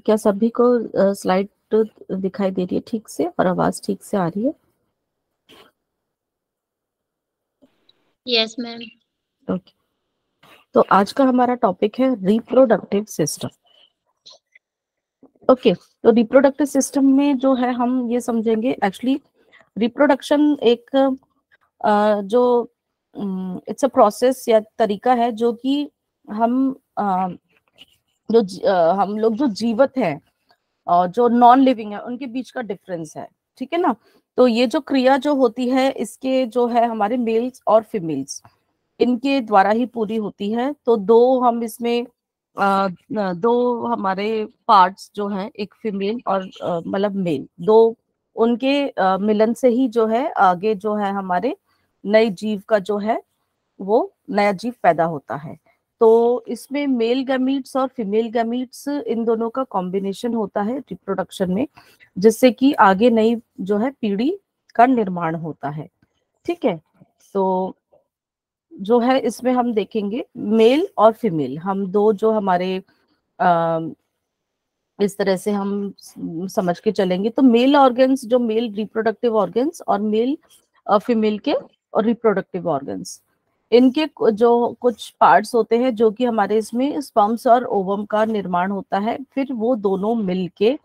क्या सभी को स्लाइड दिखाई दे रही है ठीक से और आवाज ठीक से आ रही है? Yes ma'am. ओके, तो आज का हमारा टॉपिक है रिप्रोडक्टिव सिस्टम। ओके, तो रिप्रोडक्टिव सिस्टम में जो है हम ये समझेंगे एक्चुअली रिप्रोडक्शन एक जो इट्स अ प्रोसेस या तरीका है जो कि हम हम लोग जो जीवित हैं और जो नॉन लिविंग है उनके बीच का डिफरेंस है। ठीक है ना? तो ये जो क्रिया जो होती है इसके जो है हमारे मेल्स और फीमेल्स इनके द्वारा ही पूरी होती है। तो दो हम इसमें दो हमारे पार्ट्स जो हैं, एक फीमेल और मतलब मेल, दो उनके मिलन से ही जो है आगे जो है हमारे नए जीव का जो है वो नया जीव पैदा होता है। तो इसमें मेल गैमीट्स और फीमेल गैमीट्स इन दोनों का कॉम्बिनेशन होता है रिप्रोडक्शन में, जिससे कि आगे नई जो है पीढ़ी का निर्माण होता है। ठीक है, तो जो है इसमें हम देखेंगे मेल और फीमेल, हम दो जो हमारे आ, इस तरह से हम समझ के चलेंगे। तो मेल ऑर्गन्स, जो मेल रिप्रोडक्टिव ऑर्गन्स और मेल फीमेल के और रिप्रोडक्टिव ऑर्गन्स, इनके जो कुछ पार्ट्स होते हैं जो कि हमारे इसमें स्पर्म्स और ओवम का निर्माण होता है। फिर वो दोनों मिलके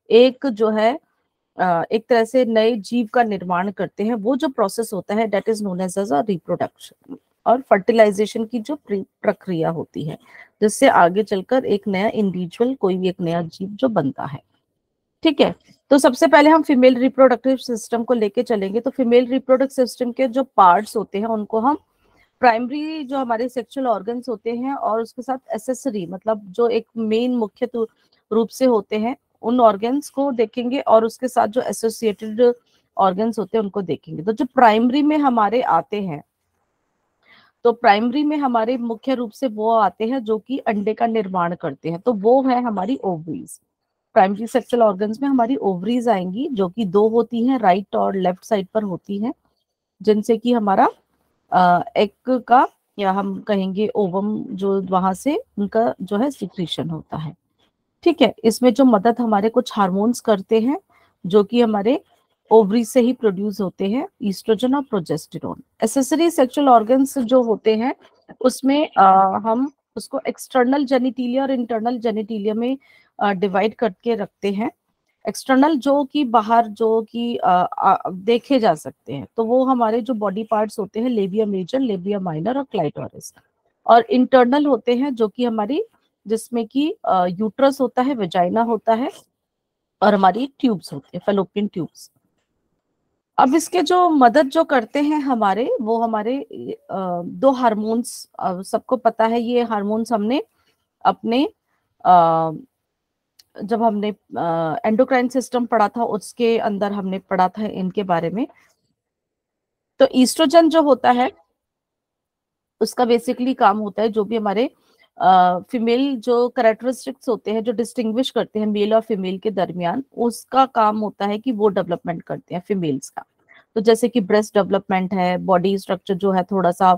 एक जो है एक तरह से नए जीव का निर्माण करते हैं। वो जो प्रोसेस होता है that is known as a reproduction और फर्टिलाइजेशन की जो प्रक्रिया होती है, जिससे आगे चलकर एक नया इंडिविजुअल, कोई भी एक नया जीव जो बनता है। ठीक है, तो सबसे पहले हम फीमेल रिप्रोडक्टिव सिस्टम को लेके चलेंगे। तो फीमेल रिप्रोडक्टिव सिस्टम के जो पार्ट्स होते हैं उनको हम प्राइमरी जो हमारे सेक्सुअल ऑर्गन्स होते हैं और उसके साथ एसेसरी, मतलब जो एक मेन मुख्य रूप से होते हैं, उन ऑर्गन्स को देखेंगे और उसके साथ जो एसोसिएटेड ऑर्गन्स होते हैं उनको देखेंगे। तो जो प्राइमरी में हमारे आते हैं, तो प्राइमरी में हमारे मुख्य रूप से वो आते हैं जो कि अंडे का निर्माण करते हैं। तो वो है हमारी ओवरीज। प्राइमरी सेक्सुअल ऑर्गन्स में हमारी ओवरीज आएंगी, जो कि दो होती हैं, राइट और लेफ्ट साइड पर होती हैं, जिनसे कि हमारा एग का, या हम कहेंगे ओवम, जो वहां से उनका जो है सिक्रीशन होता है। ठीक है, इसमें जो मदद हमारे कुछ हार्मोन्स करते हैं जो कि हमारे ओवरी से ही प्रोड्यूस होते हैं, ईस्ट्रोजन और प्रोजेस्टेरोन। एसेसरी सेक्सुअल ऑर्गन्स जो होते हैं उसमें हम उसको एक्सटर्नल जेनिटिलिया और इंटरनल जेनिटिलिया में डिवाइड करके रखते हैं। एक्सटर्नल जो कि बाहर जो कि देखे जा सकते हैं, तो वो हमारे जो बॉडी पार्ट्स होते हैं, लेबिया मेजर, लेबिया माइनर और क्लाइटोरिस। और इंटरनल होते हैं जो कि हमारी, जिसमें कि यूट्रस होता है, वेजाइना होता है और हमारी ट्यूब्स होती है, फेलोपियन ट्यूब्स। अब इसके जो मदद जो करते हैं हमारे, वो हमारे दो हार्मोन्स, सबको पता है ये हार्मोन्स हमने अपने जब हमने एंडोक्राइन सिस्टम पढ़ा था उसके अंदर हमने पढ़ा था इनके बारे में। तो ईस्ट्रोजन जो होता है उसका बेसिकली काम होता है, जो भी हमारे फीमेल जो कैरेक्टरिस्टिक्स होते हैं जो डिस्टिंग्विश करते हैं मेल और फीमेल के दरमियान, उसका काम होता है कि वो डेवलपमेंट करते हैं फीमेल्स का। तो जैसे कि ब्रेस्ट डेवलपमेंट है, बॉडी स्ट्रक्चर जो है थोड़ा सा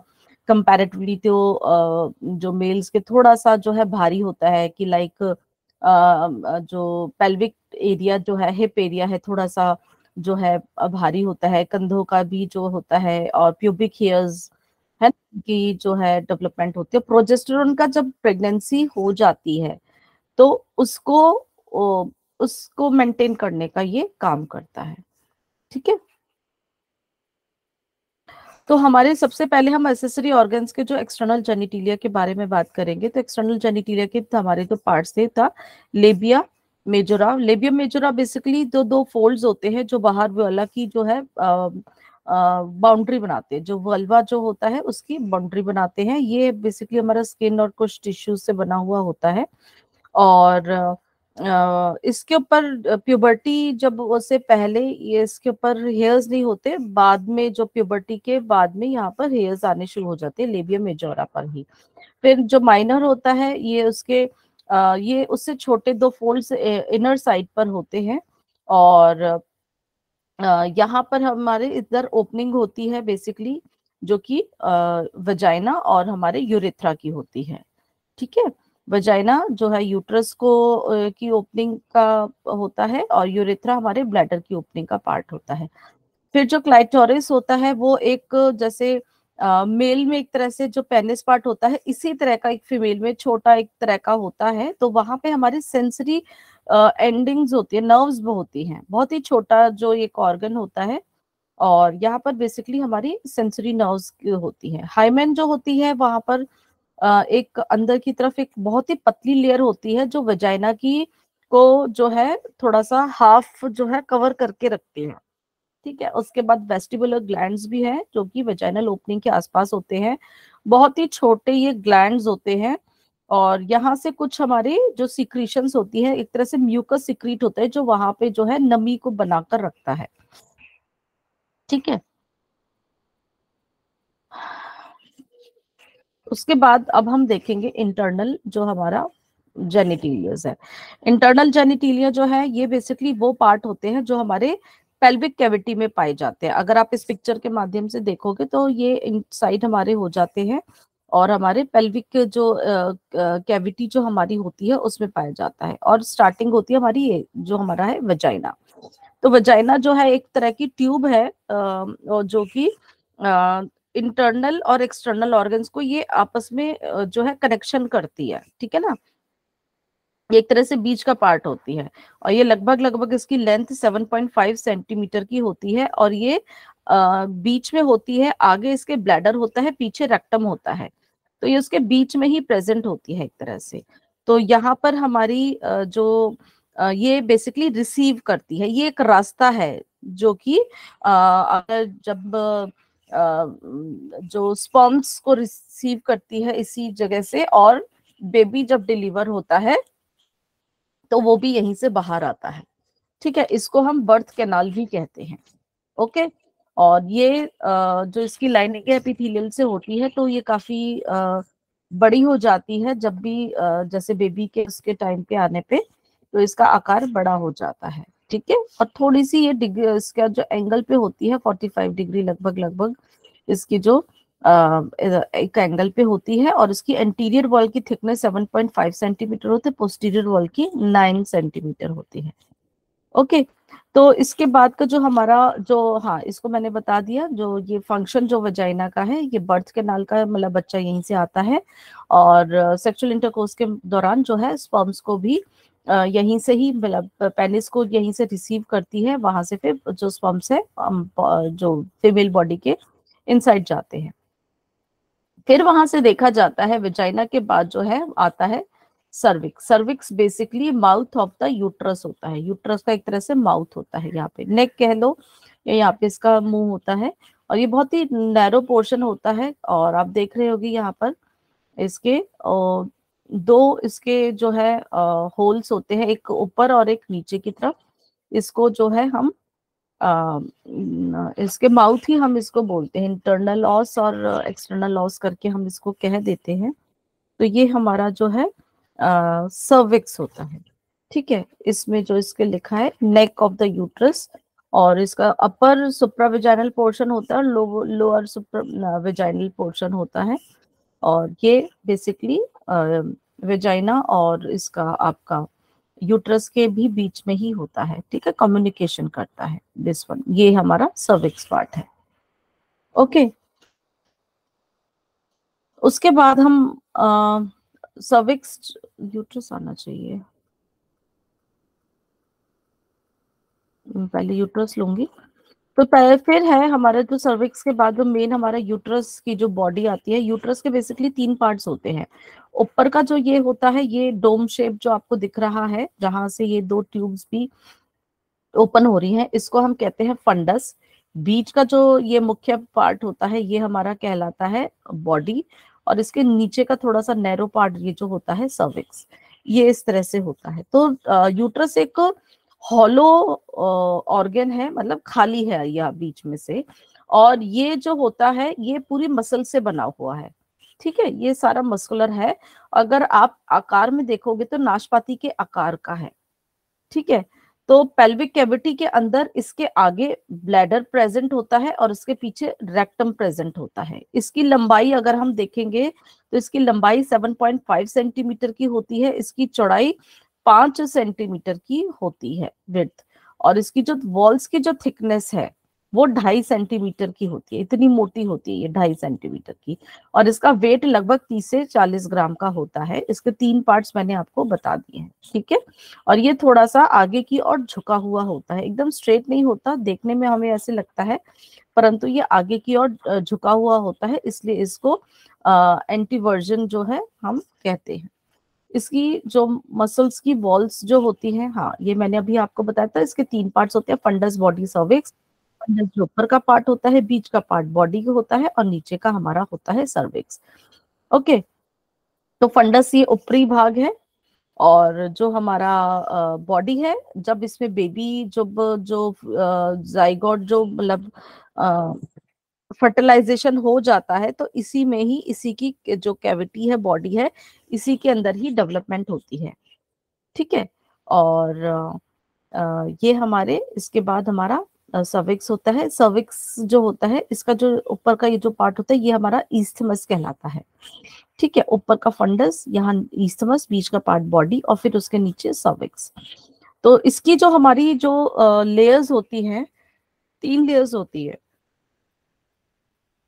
कंपैरेटिवली तो जो मेल्स के थोड़ा सा जो है भारी होता है, कि लाइक जो पेल्विक एरिया जो है, हिप एरिया है, थोड़ा सा जो है भारी होता है, कंधों का भी जो होता है, और प्यूबिक हेयर्स है कि जो है डेवलपमेंट होती है। प्रोजेस्टेरोन का जब प्रेगनेंसी हो जाती है तो उसको उसको मेंटेन करने का ये काम करता है। ठीक है, तो हमारे सबसे पहले हम एसेसरी ऑर्गन्स के जो एक्सटर्नल जेनिटिलिया के बारे में बात करेंगे। तो एक्सटर्नल जेनिटिलिया के हमारे जो पार्ट्स थे था labia majora. Labia majora basically दो दो फोल्ड्स होते हैं जो बाहर वल्वा की जो है बाउंड्री बनाते हैं, जो वल्वा जो होता है उसकी बाउंड्री बनाते हैं। ये बेसिकली हमारा स्किन और कुछ टिश्यूज से बना हुआ होता है। और इसके ऊपर प्यूबर्टी जब उससे पहले ये इसके ऊपर हेयर्स नहीं होते, बाद में जो प्यूबर्टी के बाद में यहाँ पर हेयर्स आने शुरू हो जाते हैं लेबिया मेजोरा पर ही। फिर जो माइनर होता है ये उसके ये उससे छोटे दो फोल्ड्स इनर साइड पर होते हैं। और यहाँ पर हमारे इधर ओपनिंग होती है बेसिकली, जो कि वजाइना और हमारे यूरेथ्रा की होती है। ठीक है, वजाइना जो है यूट्रस को की ओपनिंग का होता है, और यूरेथ्रा हमारे ब्लैडर की ओपनिंग का पार्ट होता है। फिर जो क्लाइटोरिस होता है वो एक जैसे मेल में एक तरह से जो पेनिस पार्ट होता है, इसी तरह का एक फीमेल में छोटा एक तरह का होता है। तो वहां पे हमारी सेंसरी एंडिंग्स होती है, नर्व्स होती हैं, बहुत ही छोटा जो एक ऑर्गन होता है। और यहाँ पर बेसिकली हमारी सेंसरी नर्व्स होती है। हाइमेन जो होती है वहां पर एक अंदर की तरफ एक बहुत ही पतली लेयर होती है जो वजाइना की को जो है थोड़ा सा हाफ जो है कवर करके रखती है। ठीक है, उसके बाद वेस्टिबुलर ग्लैंड्स भी हैं जो कि वेजाइनल ओपनिंग के आसपास होते हैं। बहुत ही छोटे ये ग्लैंड्स होते हैं, और यहाँ से कुछ हमारी जो सिक्रीशंस होती है, एक तरह से म्यूकस सिक्रीट होता है जो वहां पे जो है नमी को बनाकर रखता है। ठीक है, उसके बाद अब हम देखेंगे इंटरनल जो हमारा जेनिटिलियस है। इंटरनल जेनिटिलिया जो है ये बेसिकली वो पार्ट होते हैं जो हमारे पेल्विक कैविटी में पाए जाते हैं। अगर आप इस पिक्चर के माध्यम से देखोगे तो ये इनसाइड हमारे हो जाते हैं, और हमारे पेल्विक जो कैविटी जो हमारी होती है उसमें पाया जाता है। और स्टार्टिंग होती है हमारी ये जो हमारा है वजाइना। तो वजाइना जो है एक तरह की ट्यूब है और जो कि इंटरनल और एक्सटर्नल ऑर्गन्स को ये आपस में जो है कनेक्शन करती है। ठीक है ना, ये एक तरह से बीच का पार्ट होती है, और ये लगभग लगभग इसकी लेंथ 7.5 सेंटीमीटर की होती है, और ये बीच में होती है। आगे इसके ब्लैडर होता है, पीछे रेक्टम होता है, तो ये उसके बीच में ही प्रेजेंट होती है एक तरह से। तो यहाँ पर हमारी ये बेसिकली रिसीव करती है, ये एक रास्ता है जो कि अगर जब जो स्पर्म्स को रिसीव करती है इसी जगह से, और बेबी जब डिलीवर होता है तो वो भी यहीं से बाहर आता है। ठीक है, इसको हम बर्थ कैनाल भी कहते हैं। ओके, और ये जो इसकी लाइनिंग एपिथेलियल से होती है, तो ये काफी बड़ी हो जाती है जब भी जैसे बेबी के उसके टाइम पे आने पे, तो इसका आकार बड़ा हो जाता है। ठीक है, और थोड़ी सी ये डिग्री इसका जो एंगल पे होती है 45 डिग्री लगभग लगभग इसकी जो एक एंगल पे होती है, और इसकी एंटीरियर वॉल की थिकनेस 7.5 सेंटीमीटर होती है, पोस्टीरियर वॉल की 9 सेंटीमीटर होती है। ओके, तो इसके बाद का जो हमारा जो, हाँ इसको मैंने बता दिया, जो ये फंक्शन जो वजाइना का है, ये बर्थ कैनाल का मतलब बच्चा यहीं से आता है, और सेक्सुअल इंटरकोर्स के दौरान जो है स्पर्म्स को भी यहीं से ही मतलब पेनिस को यहीं से रिसीव करती है, वहां से फिर जो स्पर्म्स है जो फीमेल बॉडी के इनसाइड जाते हैं। फिर वहां से देखा जाता है वजाइना के बाद जो है आता है cervix. Cervix basically mouth of the uterus होता है, यूट्रस का एक तरह से माउथ होता है, यहाँ पे नेक कह लो, या यहाँ पे इसका मुंह होता है, और ये बहुत ही नैरो पोर्शन होता है। और आप देख रहे होगी यहाँ पर इसके दो इसके जो है होल्स होते हैं, एक ऊपर और एक नीचे की तरफ। इसको जो है हम इसके माउथ ही हम इसको बोलते हैं, इंटरनल लॉस और एक्सटर्नल लॉस करके हम इसको कह देते हैं। तो ये हमारा जो है सर्विक्स होता है। ठीक है, इसमें जो इसके लिखा है नेक ऑफ द यूट्रस, और इसका अपर सुप्राविजाइनल पोर्शन होता है, लोअर सुप्राविजाइनल पोर्शन होता है, और ये बेसिकली वेजाइना और इसका आपका यूट्रस के भी बीच में ही होता है। ठीक है, कम्युनिकेशन करता है दिस वन, ये हमारा सर्विक्स पार्ट है। ओके, उसके बाद हम सर्विक्स यूट्रस आना चाहिए, पहले यूट्रस लूंगी। तो पहले फिर है हमारे जो सर्विक्स के बाद जो मेन हमारा यूट्रस की जो बॉडी आती है। यूट्रस के बेसिकली 3 पार्ट्स होते हैं। ऊपर का जो ये होता है, ये डोम शेप जो आपको दिख रहा है, जहां से ये 2 ट्यूब्स भी ओपन हो रही हैं, इसको हम कहते हैं फंडस। बीच का जो ये मुख्य पार्ट होता है, ये हमारा कहलाता है बॉडी, और इसके नीचे का थोड़ा सा नैरो पार्ट ये जो होता है सर्विक्स, ये इस तरह से होता है। तो यूट्रस एक हॉलो ऑर्गन है, मतलब खाली है यह बीच में से, और ये जो होता है ये पूरी मसल से बना हुआ है। ठीक है, ये सारा मस्कुलर है। अगर आप आकार में देखोगे तो नाशपाती के आकार का है। ठीक है, तो पेल्विक कैविटी के अंदर इसके आगे ब्लैडर प्रेजेंट होता है और इसके पीछे रेक्टम प्रेजेंट होता है। इसकी लंबाई अगर हम देखेंगे तो इसकी लंबाई 7.5 सेंटीमीटर की होती है, इसकी चौड़ाई 5 सेंटीमीटर की होती है विड्थ, और इसकी जो वॉल्स की जो थिकनेस है वो 2.5 सेंटीमीटर की होती है। इतनी मोटी होती है ये, 2.5 सेंटीमीटर की। और इसका वेट लगभग 30 से 40 ग्राम का होता है। इसके 3 पार्ट्स मैंने आपको बता दिए हैं, ठीक है। और ये थोड़ा सा आगे की ओर झुका हुआ होता है, एकदम स्ट्रेट नहीं होता, देखने में हमें ऐसे लगता है, परंतु ये आगे की ओर झुका हुआ होता है, इसलिए इसको एंटीवर्जन जो है हम कहते हैं। इसकी जो मसल्स की वॉल्स जो होती हैं, हाँ ये मैंने अभी आपको बताया था, इसके 3 पार्ट्स होते हैं, फंडस, बॉडी, सर्विक्स। फंडस जो ऊपर का पार्ट होता है, बीच का पार्ट बॉडी का होता है, और नीचे का हमारा होता है सर्विक्स। ओके, तो फंडस ये ऊपरी भाग है, और जो हमारा बॉडी है, जब इसमें बेबी जब जो जाइगोट जो मतलब फर्टिलाइजेशन हो जाता है, तो इसी में ही, इसी की जो कैविटी है, बॉडी है, इसी के अंदर ही डेवलपमेंट होती है, ठीक है। और ये हमारे, इसके बाद हमारा सर्विक्स होता है। सर्विक्स जो होता है, इसका जो ऊपर का ये जो पार्ट होता है, ये हमारा ईस्थमस कहलाता है, ठीक है। ऊपर का फंडस, यहाँ ईस्थमस, बीच का पार्ट बॉडी, और फिर उसके नीचे सर्विक्स। तो इसकी जो हमारी जो लेयर्स होती हैं, 3 लेयर्स होती है।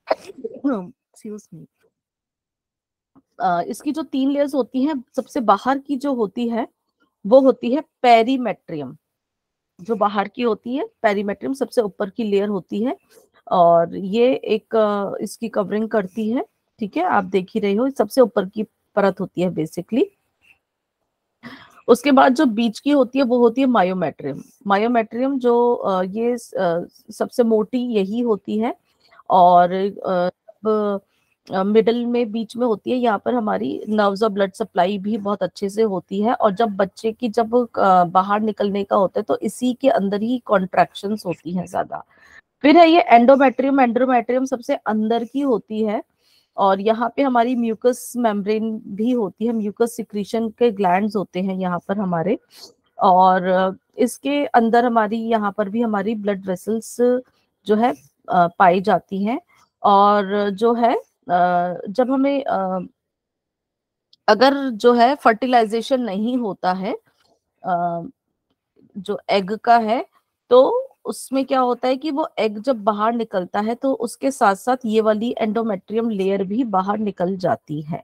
Excuse me. इसकी जो 3 लेयर्स होती हैं, सबसे बाहर की जो होती है वो होती है पेरीमेट्रियम। जो बाहर की होती है पेरीमेट्रियम सबसे ऊपर की लेयर होती है, और ये एक इसकी कवरिंग करती है, ठीक है। आप देख ही रहे हो, सबसे ऊपर की परत होती है बेसिकली। उसके बाद जो बीच की होती है वो होती है मायोमेट्रियम। मायोमेट्रियम जो ये सबसे मोटी यही होती है, और मिडल में, बीच में होती है। यहाँ पर हमारी नर्व्स और ब्लड सप्लाई भी बहुत अच्छे से होती है, और जब बच्चे की जब बाहर निकलने का होता है तो इसी के अंदर ही कॉन्ट्रैक्शंस होती हैं ज्यादा। फिर है ये एंडोमेट्रियम। एंडोमेट्रियम सबसे अंदर की होती है, और यहाँ पे हमारी म्यूकस मेम्ब्रेन भी होती है, म्यूकस सिक्रीशन के ग्लैंड्स होते हैं यहाँ पर हमारे। और इसके अंदर हमारी, यहाँ पर भी हमारी ब्लड वेसल्स जो है पाई जाती हैं। और जो है जब हमें अगर जो है फर्टिलाइजेशन नहीं होता है जो एग का है, तो उसमें क्या होता है कि वो एग जब बाहर निकलता है तो उसके साथ साथ ये वाली एंडोमेट्रियम लेयर भी बाहर निकल जाती है,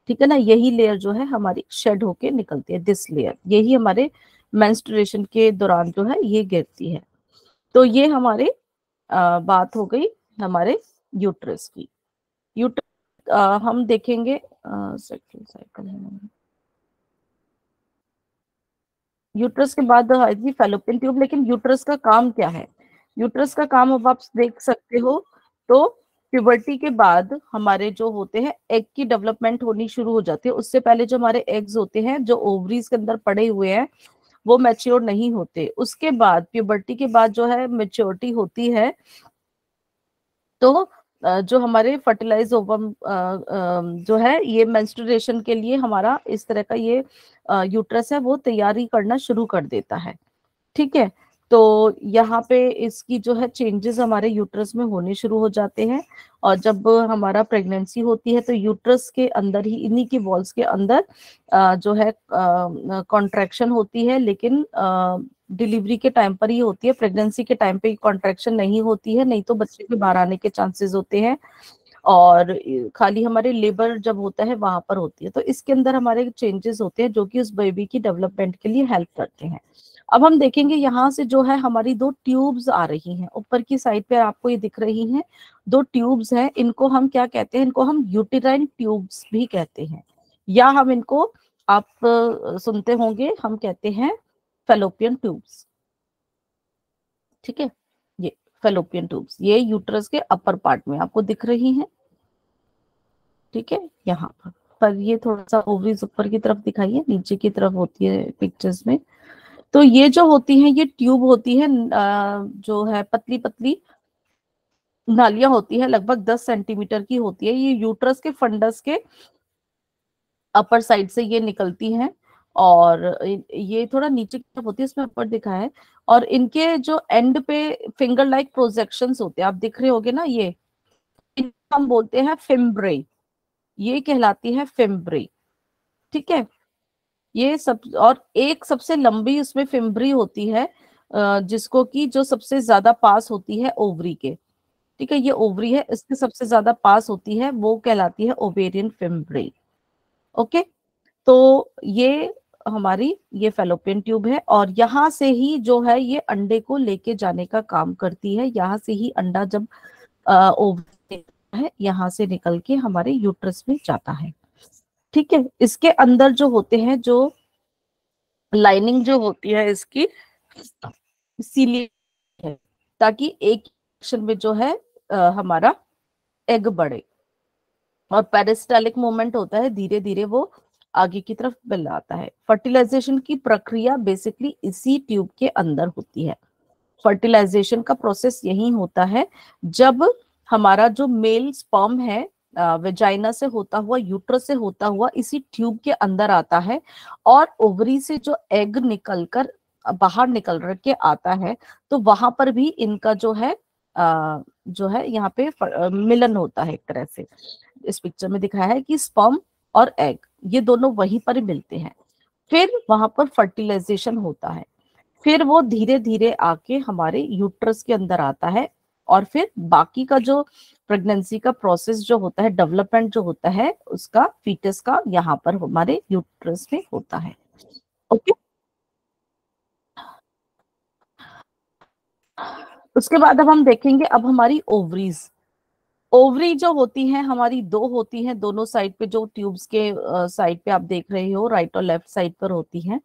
ठीक है ना। यही लेयर जो है हमारी शेड होके निकलती है, दिस लेयर, यही हमारे मेंस्ट्रुएशन के दौरान जो है ये गिरती है। तो ये हमारे बात हो गई हमारे यूट्रस की। यूट्रस हम देखेंगे साइकिल है। यूट्रस के बाद आएगी फैलोपियन ट्यूब। लेकिन यूट्रस का काम क्या है? यूट्रस का काम अब आप देख सकते हो, तो प्यूबर्टी के बाद हमारे जो होते हैं एग की डेवलपमेंट होनी शुरू हो जाती है। उससे पहले जो हमारे एग्स होते हैं जो ओवरीज के अंदर पड़े हुए हैं वो मैच्योर नहीं होते। उसके बाद प्यूबर्टी के बाद जो है मैच्योरिटी होती है, तो जो हमारे फर्टिलाइज ओवम जो है ये मेंस्ट्रुएशन के लिए हमारा इस तरह का ये यूट्रस है वो तैयारी करना शुरू कर देता है, ठीक है। तो यहाँ पे इसकी जो है चेंजेस हमारे यूट्रस में होने शुरू हो जाते हैं। और जब हमारा प्रेगनेंसी होती है तो यूट्रस के अंदर ही, इन्हीं की वॉल्स के अंदर जो है कॉन्ट्रैक्शन होती है, लेकिन डिलीवरी के टाइम पर ही होती है। प्रेगनेंसी के टाइम पे कॉन्ट्रैक्शन नहीं होती है, नहीं तो बच्चे के बाहर आने के चांसेस होते हैं। और खाली हमारे लेबर जब होता है वहां पर होती है। तो इसके अंदर हमारे चेंजेस होते हैं जो कि उस बेबी की डेवलपमेंट के लिए हेल्प करते हैं। अब हम देखेंगे यहाँ से जो है हमारी 2 ट्यूब्स आ रही हैं ऊपर की साइड पे, आपको ये दिख रही हैं 2 ट्यूब्स हैं। इनको हम क्या कहते हैं? इनको हम यूटेराइन ट्यूब्स भी कहते हैं, या हम इनको, आप सुनते होंगे, हम कहते हैं फैलोपियन ट्यूब्स, ठीक है। ये फैलोपियन ट्यूब्स ये यूट्रस के अपर पार्ट में आपको दिख रही हैं, ठीक है। यहाँ पर ये थोड़ा सा ओवरीज ऊपर की तरफ दिखाई है, नीचे की तरफ होती है पिक्चर्स में। तो ये जो होती हैं ये ट्यूब होती है, जो है पतली पतली नालियां होती है, लगभग 10 सेंटीमीटर की होती है। ये यूट्रस के फंडस के अपर साइड से ये निकलती हैं, और ये थोड़ा नीचे की तरफ होती है, इसमें ऊपर दिखा है। और इनके जो एंड पे फिंगर लाइक प्रोजेक्शंस होते हैं, आप दिख रहे होगे ना, ये इनको हम बोलते हैं फिम्ब्रे, ये कहलाती है फिम्ब्रे। ठीक है, ये सब। और एक सबसे लंबी उसमें फिम्ब्री होती है, जिसको कि जो सबसे ज्यादा पास होती है ओवरी के। ठीक है, ये ओवरी है, इसके सबसे ज्यादा पास होती है, वो कहलाती है ओवेरियन फिम्ब्रे। ओके, तो ये हमारी ये फेलोपियन ट्यूब है, और यहाँ से ही जो है ये अंडे को लेके जाने का काम करती है। यहाँ से ही अंडा जब ओवरी है, यहाँ से निकल के हमारे यूट्रस में जाता है। ठीक है, इसके अंदर जो होते हैं, जो लाइनिंग जो होती है इसकी इसीलिए है, ताकि एक डायरेक्शन में जो है हमारा एग बढ़े, और पेरिस्टालिक मूवमेंट होता है, धीरे धीरे वो आगे की तरफ बढ़ाता है। फर्टिलाइजेशन की प्रक्रिया बेसिकली इसी ट्यूब के अंदर होती है। फर्टिलाइजेशन का प्रोसेस यही होता है जब हमारा जो मेल स्पर्म है वेजाइना से होता हुआ, यूट्रस से होता हुआ इसी ट्यूब के अंदर आता है, और ओवरी से जो एग निकलकर बाहर निकल के आता है, तो वहां पर भी इनका जो है यहाँ पे मिलन होता है एक तरह से। इस पिक्चर में दिखाया है कि स्पर्म और एग ये दोनों वहीं पर मिलते हैं, फिर वहां पर फर्टिलाइजेशन होता है, फिर वो धीरे धीरे आके हमारे यूट्रस के अंदर आता है, और फिर बाकी का जो प्रेगनेंसी का प्रोसेस जो होता है, डेवलपमेंट जो होता है उसका, फीटस का, यहाँ पर हमारे यूट्रस में होता है। ओके, उसके बाद अब हम देखेंगे अब हमारी ओवरीज। ओवरी जो होती हैं हमारी, दो होती हैं दोनों साइड पे, जो ट्यूब्स के साइड पे आप देख रहे हो, राइट और लेफ्ट साइड पर होती हैं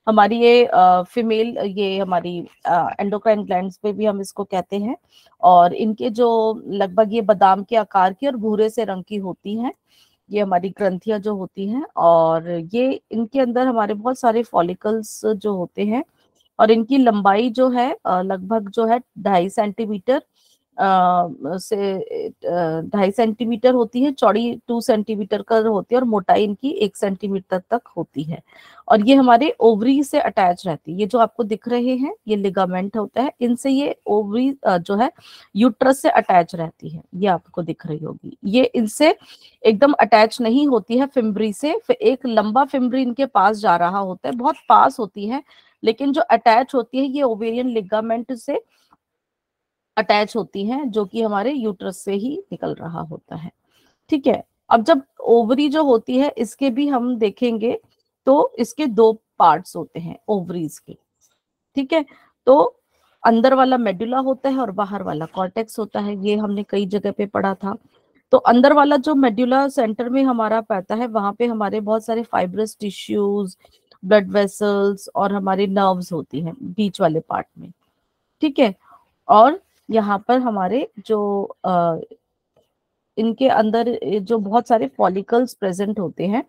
हमारी ये फीमेल, ये हमारी एंडोक्राइन ग्लैंड्स पे भी हम इसको कहते हैं। और इनके जो लगभग ये बादाम के आकार की और भूरे से रंग की होती हैं, ये हमारी ग्रंथियां जो होती हैं, और ये इनके अंदर हमारे बहुत सारे फॉलिकल्स जो होते हैं, और इनकी लंबाई जो है लगभग जो है 2.5 सेंटीमीटर से 2.5 सेंटीमीटर होती है, चौड़ी 2 सेंटीमीटर का होती है, और मोटाई इनकी 1 सेंटीमीटर तक होती है। और ये हमारे ओवरी से अटैच रहती है। ये जो आपको दिख रहे हैं ये लिगामेंट होता है, इनसे ये ओवरी जो है यूट्रस से अटैच रहती है, ये आपको दिख रही होगी। ये इनसे एकदम अटैच नहीं होती है फिम्ब्री से, फिर एक लंबा फिम्ब्री इनके पास जा रहा होता है, बहुत पास होती है, लेकिन जो अटैच होती है ये ओवेरियन लिगामेंट से अटैच होती हैं, जो कि हमारे यूट्रस से ही निकल रहा होता है। ठीक है, अब जब ओवरी जो होती है इसके भी हम देखेंगे, तो इसके दो पार्ट्स होते हैं ओवरीज के। ठीक है, तो अंदर वाला मेडुला होता है और बाहर वाला कॉर्टेक्स होता है, ये हमने कई जगह पे पढ़ा था। तो अंदर वाला जो मेडुला सेंटर में हमारा पैता है, वहां पे हमारे बहुत सारे फाइब्रस टिश्यूज, ब्लड वेसल्स और हमारे नर्व्स होती हैं बीच वाले पार्ट में। ठीक है, और यहाँ पर हमारे जो इनके अंदर जो बहुत सारे फॉलिकल्स प्रेजेंट होते हैं,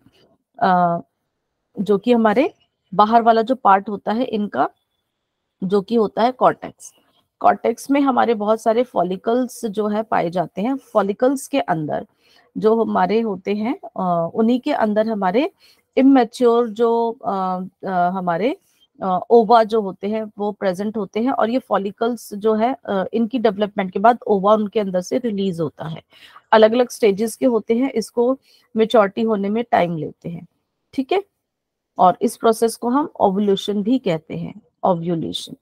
जो कि हमारे बाहर वाला जो पार्ट होता है इनका, जो कि होता है कॉर्टेक्स। कॉर्टेक्स में हमारे बहुत सारे फॉलिकल्स जो है पाए जाते हैं। फॉलिकल्स के अंदर जो हमारे होते हैं, उन्हीं के अंदर हमारे इमेच्योर जो हमारे ओवा जो होते हैं वो प्रेजेंट होते हैं, और ये फॉलिकल्स जो है इनकी डेवलपमेंट के बाद ओवा उनके अंदर से रिलीज होता है। अलग अलग स्टेजेस के होते हैं, इसको मेच्योरिटी होने में टाइम लेते हैं। ठीक है, और इस प्रोसेस को हम ओव्यूलेशन भी कहते हैं, ओव्यूलेशन।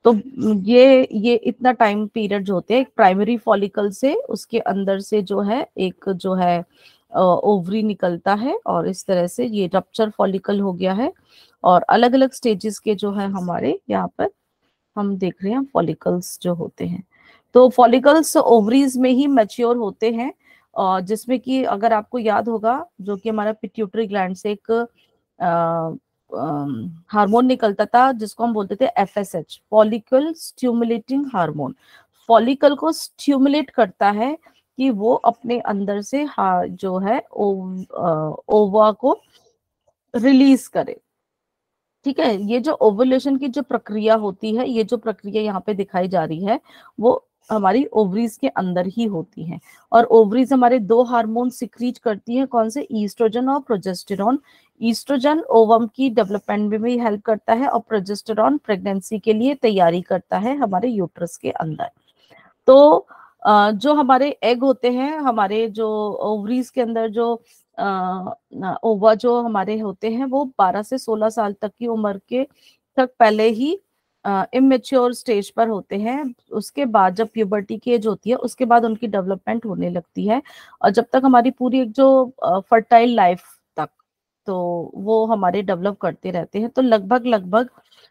तो ये इतना टाइम पीरियड जो होते हैं, एक प्राइमरी फॉलिकल से उसके अंदर से जो है एक जो है ओवरी निकलता है, और इस तरह से ये रप्चर फॉलिकल हो गया है। और अलग अलग स्टेजेस के जो है हमारे यहाँ पर हम देख रहे हैं फॉलिकल्स जो होते हैं। तो फॉलिकल्स ओवरीज में ही मैच्योर होते हैं, जिसमें कि अगर आपको याद होगा, जो कि हमारा पिट्यूटरी ग्लैंड से एक हार्मोन निकलता था जिसको हम बोलते थे FSH, follicle stimulating hormone. Follicle को स्टिमुलेट करता है कि वो अपने अंदर से जो है ओवा को रिलीज करे। ठीक है, ये जो ओवुलेशन की जो प्रक्रिया होती है, ये जो प्रक्रिया यहाँ पे दिखाई जा रही है, वो हमारी ओवरीज के अंदर ही होती हैं। और ओवरीज हमारे दो हार्मोन सिक्रीट करती हैं, कौन से, ईस्ट्रोजन और प्रोजेस्टेरॉन। ईस्ट्रोजन ओवम की डेवलपमेंट में भी हेल्प करता है और प्रोजेस्टेरॉन प्रेगनेंसी के लिए तैयारी करता है हमारे यूट्रस के अंदर। तो जो हमारे एग होते हैं, हमारे जो ओवरीज के अंदर जो ओवा जो हमारे होते हैं, वो 12 से 16 साल तक की उम्र के तक पहले ही इमेच्योर स्टेज पर होते हैं। उसके बाद जब प्यूबर्टी की एज होती है, उसके बाद उनकी डेवलपमेंट होने लगती है। और जब तक हमारी पूरी एक जो फर्टाइल लाइफ तक, तो वो हमारे डेवलप करते रहते हैं। तो लगभग लगभग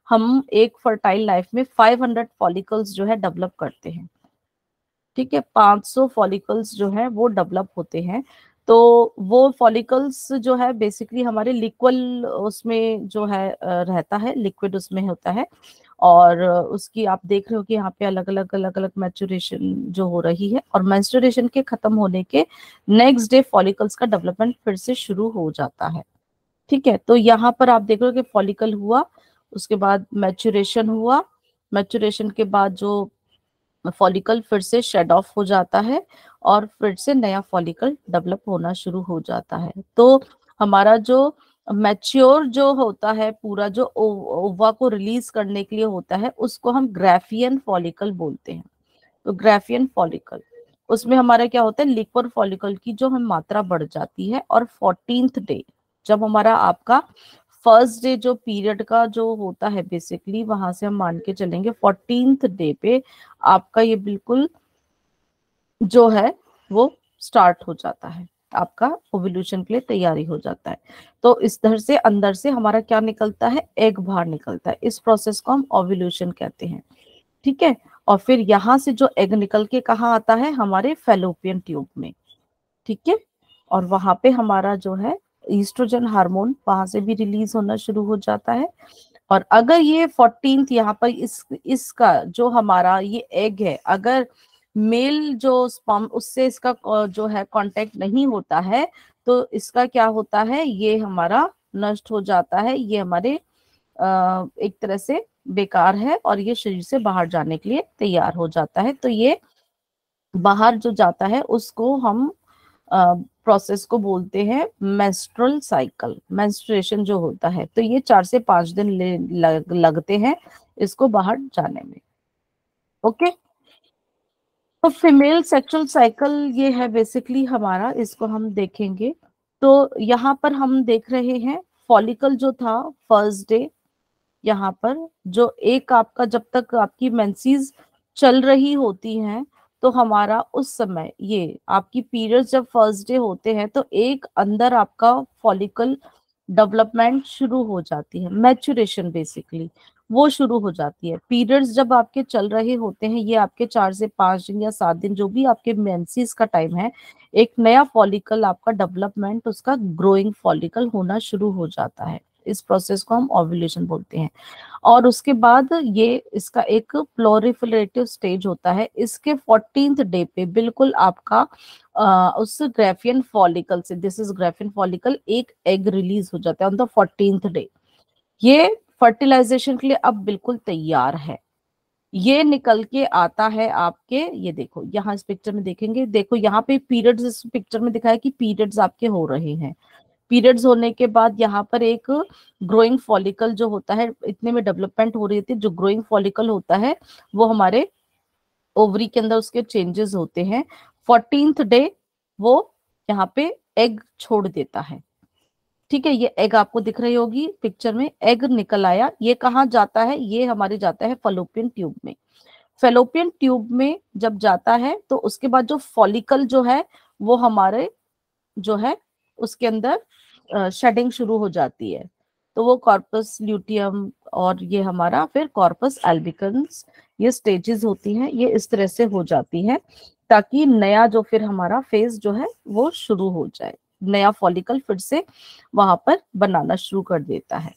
हम एक फर्टाइल लाइफ में 500 फॉलिकल्स जो है डेवलप करते हैं। ठीक है, 500 फॉलिकल्स जो है वो डेवलप होते हैं। तो वो फॉलिकल्स जो है बेसिकली हमारे लिक्वल उसमें जो है रहता है, लिक्विड उसमें होता है। और उसकी आप देख रहे हो कि यहाँ पे अलग अलग मैच्योरेशन जो हो रही है, और मेंस्ट्रुएशन के खत्म होने के नेक्स्ट डे फॉलिकल्स का डेवलपमेंट फिर से शुरू हो जाता है। ठीक है, तो यहाँ पर आप देख रहे हो कि फॉलिकल हुआ, उसके बाद मैच्योरेशन हुआ, मैच्योरेशन के बाद जो फॉलिकल फिर से शेड ऑफ हो जाता है और फिर से नया फॉलिकल डेवलप होना शुरू हो जाता है। तो हमारा जो मैच्योर जो होता है, पूरा जो ओवा को रिलीज करने के लिए होता है, उसको हम ग्राफियन फॉलिकल बोलते हैं। तो ग्राफियन फॉलिकल, उसमें हमारा क्या होता है, लिक्विड फॉलिकल की जो हम मात्रा बढ़ जाती है। और 14th डे, जब हमारा आपका फर्स्ट डे जो पीरियड का जो होता है, बेसिकली वहां से हम मान के चलेंगे 14th डे पे आपका ये बिल्कुल जो है वो स्टार्ट हो जाता है, आपका ओव्यूलेशन के लिए तैयारी हो जाता है। तो इस तरह से अंदर से हमारा क्या निकलता है, एग बाहर निकलता है। इस प्रोसेस को हम ओव्यूलेशन कहते हैं। ठीक है, और फिर यहाँ से जो एग निकल के कहाँ आता है, हमारे फेलोपियन ट्यूब में। ठीक है, और वहां पे हमारा जो है ईस्ट्रोजन हार्मोन वहां से भी रिलीज होना शुरू हो जाता है। और अगर ये 14th यहाँ पर इसका जो हमारा ये एग है, अगर मेल जो स्पर्म उससे इसका जो है कांटेक्ट नहीं होता है, तो इसका क्या होता है, ये हमारा नष्ट हो जाता है। ये हमारे एक तरह से बेकार है और ये शरीर से बाहर जाने के लिए तैयार हो जाता है। तो ये बाहर जो जाता है उसको हम प्रोसेस को बोलते हैं मेंस्ट्रुअल साइकिल, मेंस्ट्रुएशन जो होता है। तो ये 4 से 5 दिन लगते हैं इसको बाहर जाने में। ओके, तो फीमेल सेक्सुअल साइकिल ये है बेसिकली हमारा, इसको हम देखेंगे। तो यहाँ पर हम देख रहे हैं फॉलिकल जो था फर्स्ट डे, यहाँ पर जो एक आपका जब तक आपकी मेंसेस चल रही होती हैं, तो हमारा उस समय ये आपकी पीरियड्स जब फर्स्ट डे होते हैं, तो एक अंदर आपका फॉलिकल डेवलपमेंट शुरू हो जाती है, मैच्योरेशन बेसिकली वो शुरू हो जाती है। पीरियड्स जब आपके चल रहे होते हैं, ये आपके 4 से 5 दिन या 7 दिन जो भी आपके मेंसेस का टाइम है, एक नया फॉलिकल आपका डेवलपमेंट, उसका ग्रोइंग फॉलिकल होना शुरू हो जाता है। इस प्रोसेस को हम ओव्यूलेशन बोलते हैं। और उसके बाद ये इसका एक प्लोरिफरेटिव स्टेज होता है। इसके 14th डे पे बिल्कुल आपका उस ग्राफियन फॉलिकल से, दिस इज ग्राफियन फॉलिकल, एक एग रिलीज हो जाता है ऑन द 14th डे। ये फर्टिलाइजेशन के लिए अब बिल्कुल तैयार है। ये निकल के आता है आपके, ये देखो यहाँ इस पिक्चर में देखेंगे, देखो यहाँ पे पीरियड्स इस पिक्चर में दिखाया कि पीरियड्स आपके हो रहे हैं। पीरियड्स होने के बाद यहाँ पर एक ग्रोइंग फॉलिकल जो होता है, इतने में डेवलपमेंट हो रही थी, जो ग्रोइंग फॉलिकल होता है वो हमारे ओवरी के अंदर उसके चेंजेस होते हैं। 14th डे वो यहाँ पे एग छोड़ देता है। ठीक है, ये एग आपको दिख रही होगी पिक्चर में, एग निकल आया। ये कहाँ जाता है, ये हमारे जाता है फेलोपियन ट्यूब में। फेलोपियन ट्यूब में जब जाता है, तो उसके बाद जो फॉलिकल जो है वो हमारे जो है उसके अंदर शेडिंग शुरू हो जाती है। तो वो कॉर्पस ल्यूटियम और ये हमारा फिर कॉर्पस एल्बिकन्स, ये स्टेजेस होती हैं, ये इस तरह से हो जाती हैं, ताकि नया जो फिर हमारा फेज जो है वो शुरू हो जाए। नया फॉलिकल फिर से वहां पर बनाना शुरू कर देता है।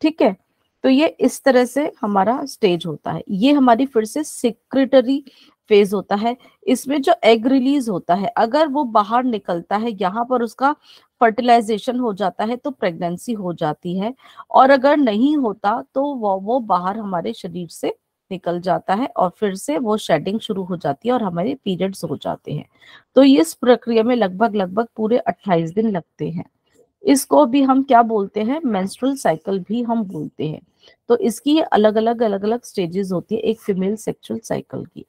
ठीक है, तो ये इस तरह से हमारा स्टेज होता है। ये हमारी फिर से सिक्रेटरी फेज होता है। इसमें जो एग रिलीज होता है, अगर वो बाहर निकलता है, यहाँ पर उसका फर्टिलाइजेशन हो जाता है, तो प्रेगनेंसी हो जाती है। और अगर नहीं होता तो वो बाहर हमारे शरीर से निकल जाता है और फिर से वो शेडिंग शुरू हो जाती है और हमारे पीरियड्स हो जाते हैं। तो इस प्रक्रिया में लगभग पूरे 28 दिन लगते हैं। इसको भी हम क्या बोलते हैं, मेंस्ट्रुअल साइकिल भी हम बोलते हैं। तो इसकी अलग अलग स्टेजेस होती है एक फीमेल सेक्सुअल साइकिल की।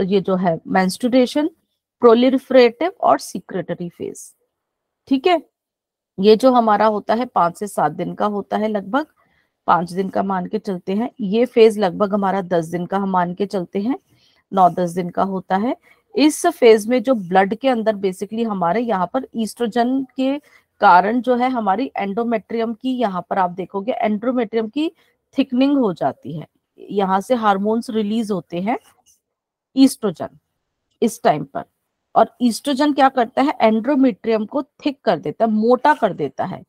ये जो है मेंस्ट्रुएशन, प्रोलिफरेटिव और सीक्रेटरी फेज। ठीक है, ये जो हमारा होता है 5 से 7 दिन का होता है, लगभग 5 दिन का मान के चलते हैं। ये फेज लगभग हमारा 10 दिन का हम मान के चलते हैं, 9-10 दिन का होता है। इस फेज में जो ब्लड के अंदर बेसिकली हमारे यहाँ पर ईस्ट्रोजन के कारण जो है हमारी एंडोमेट्रियम की, यहाँ पर आप देखोगे एंडोमेट्रियम की थिकनिंग हो जाती है। यहाँ से हार्मोन्स रिलीज होते हैं ईस्ट्रोजन इस टाइम पर। और ईस्ट्रोजन क्या करता है, एंडोमेट्रियम को थिक कर देता है, मोटा कर देता है।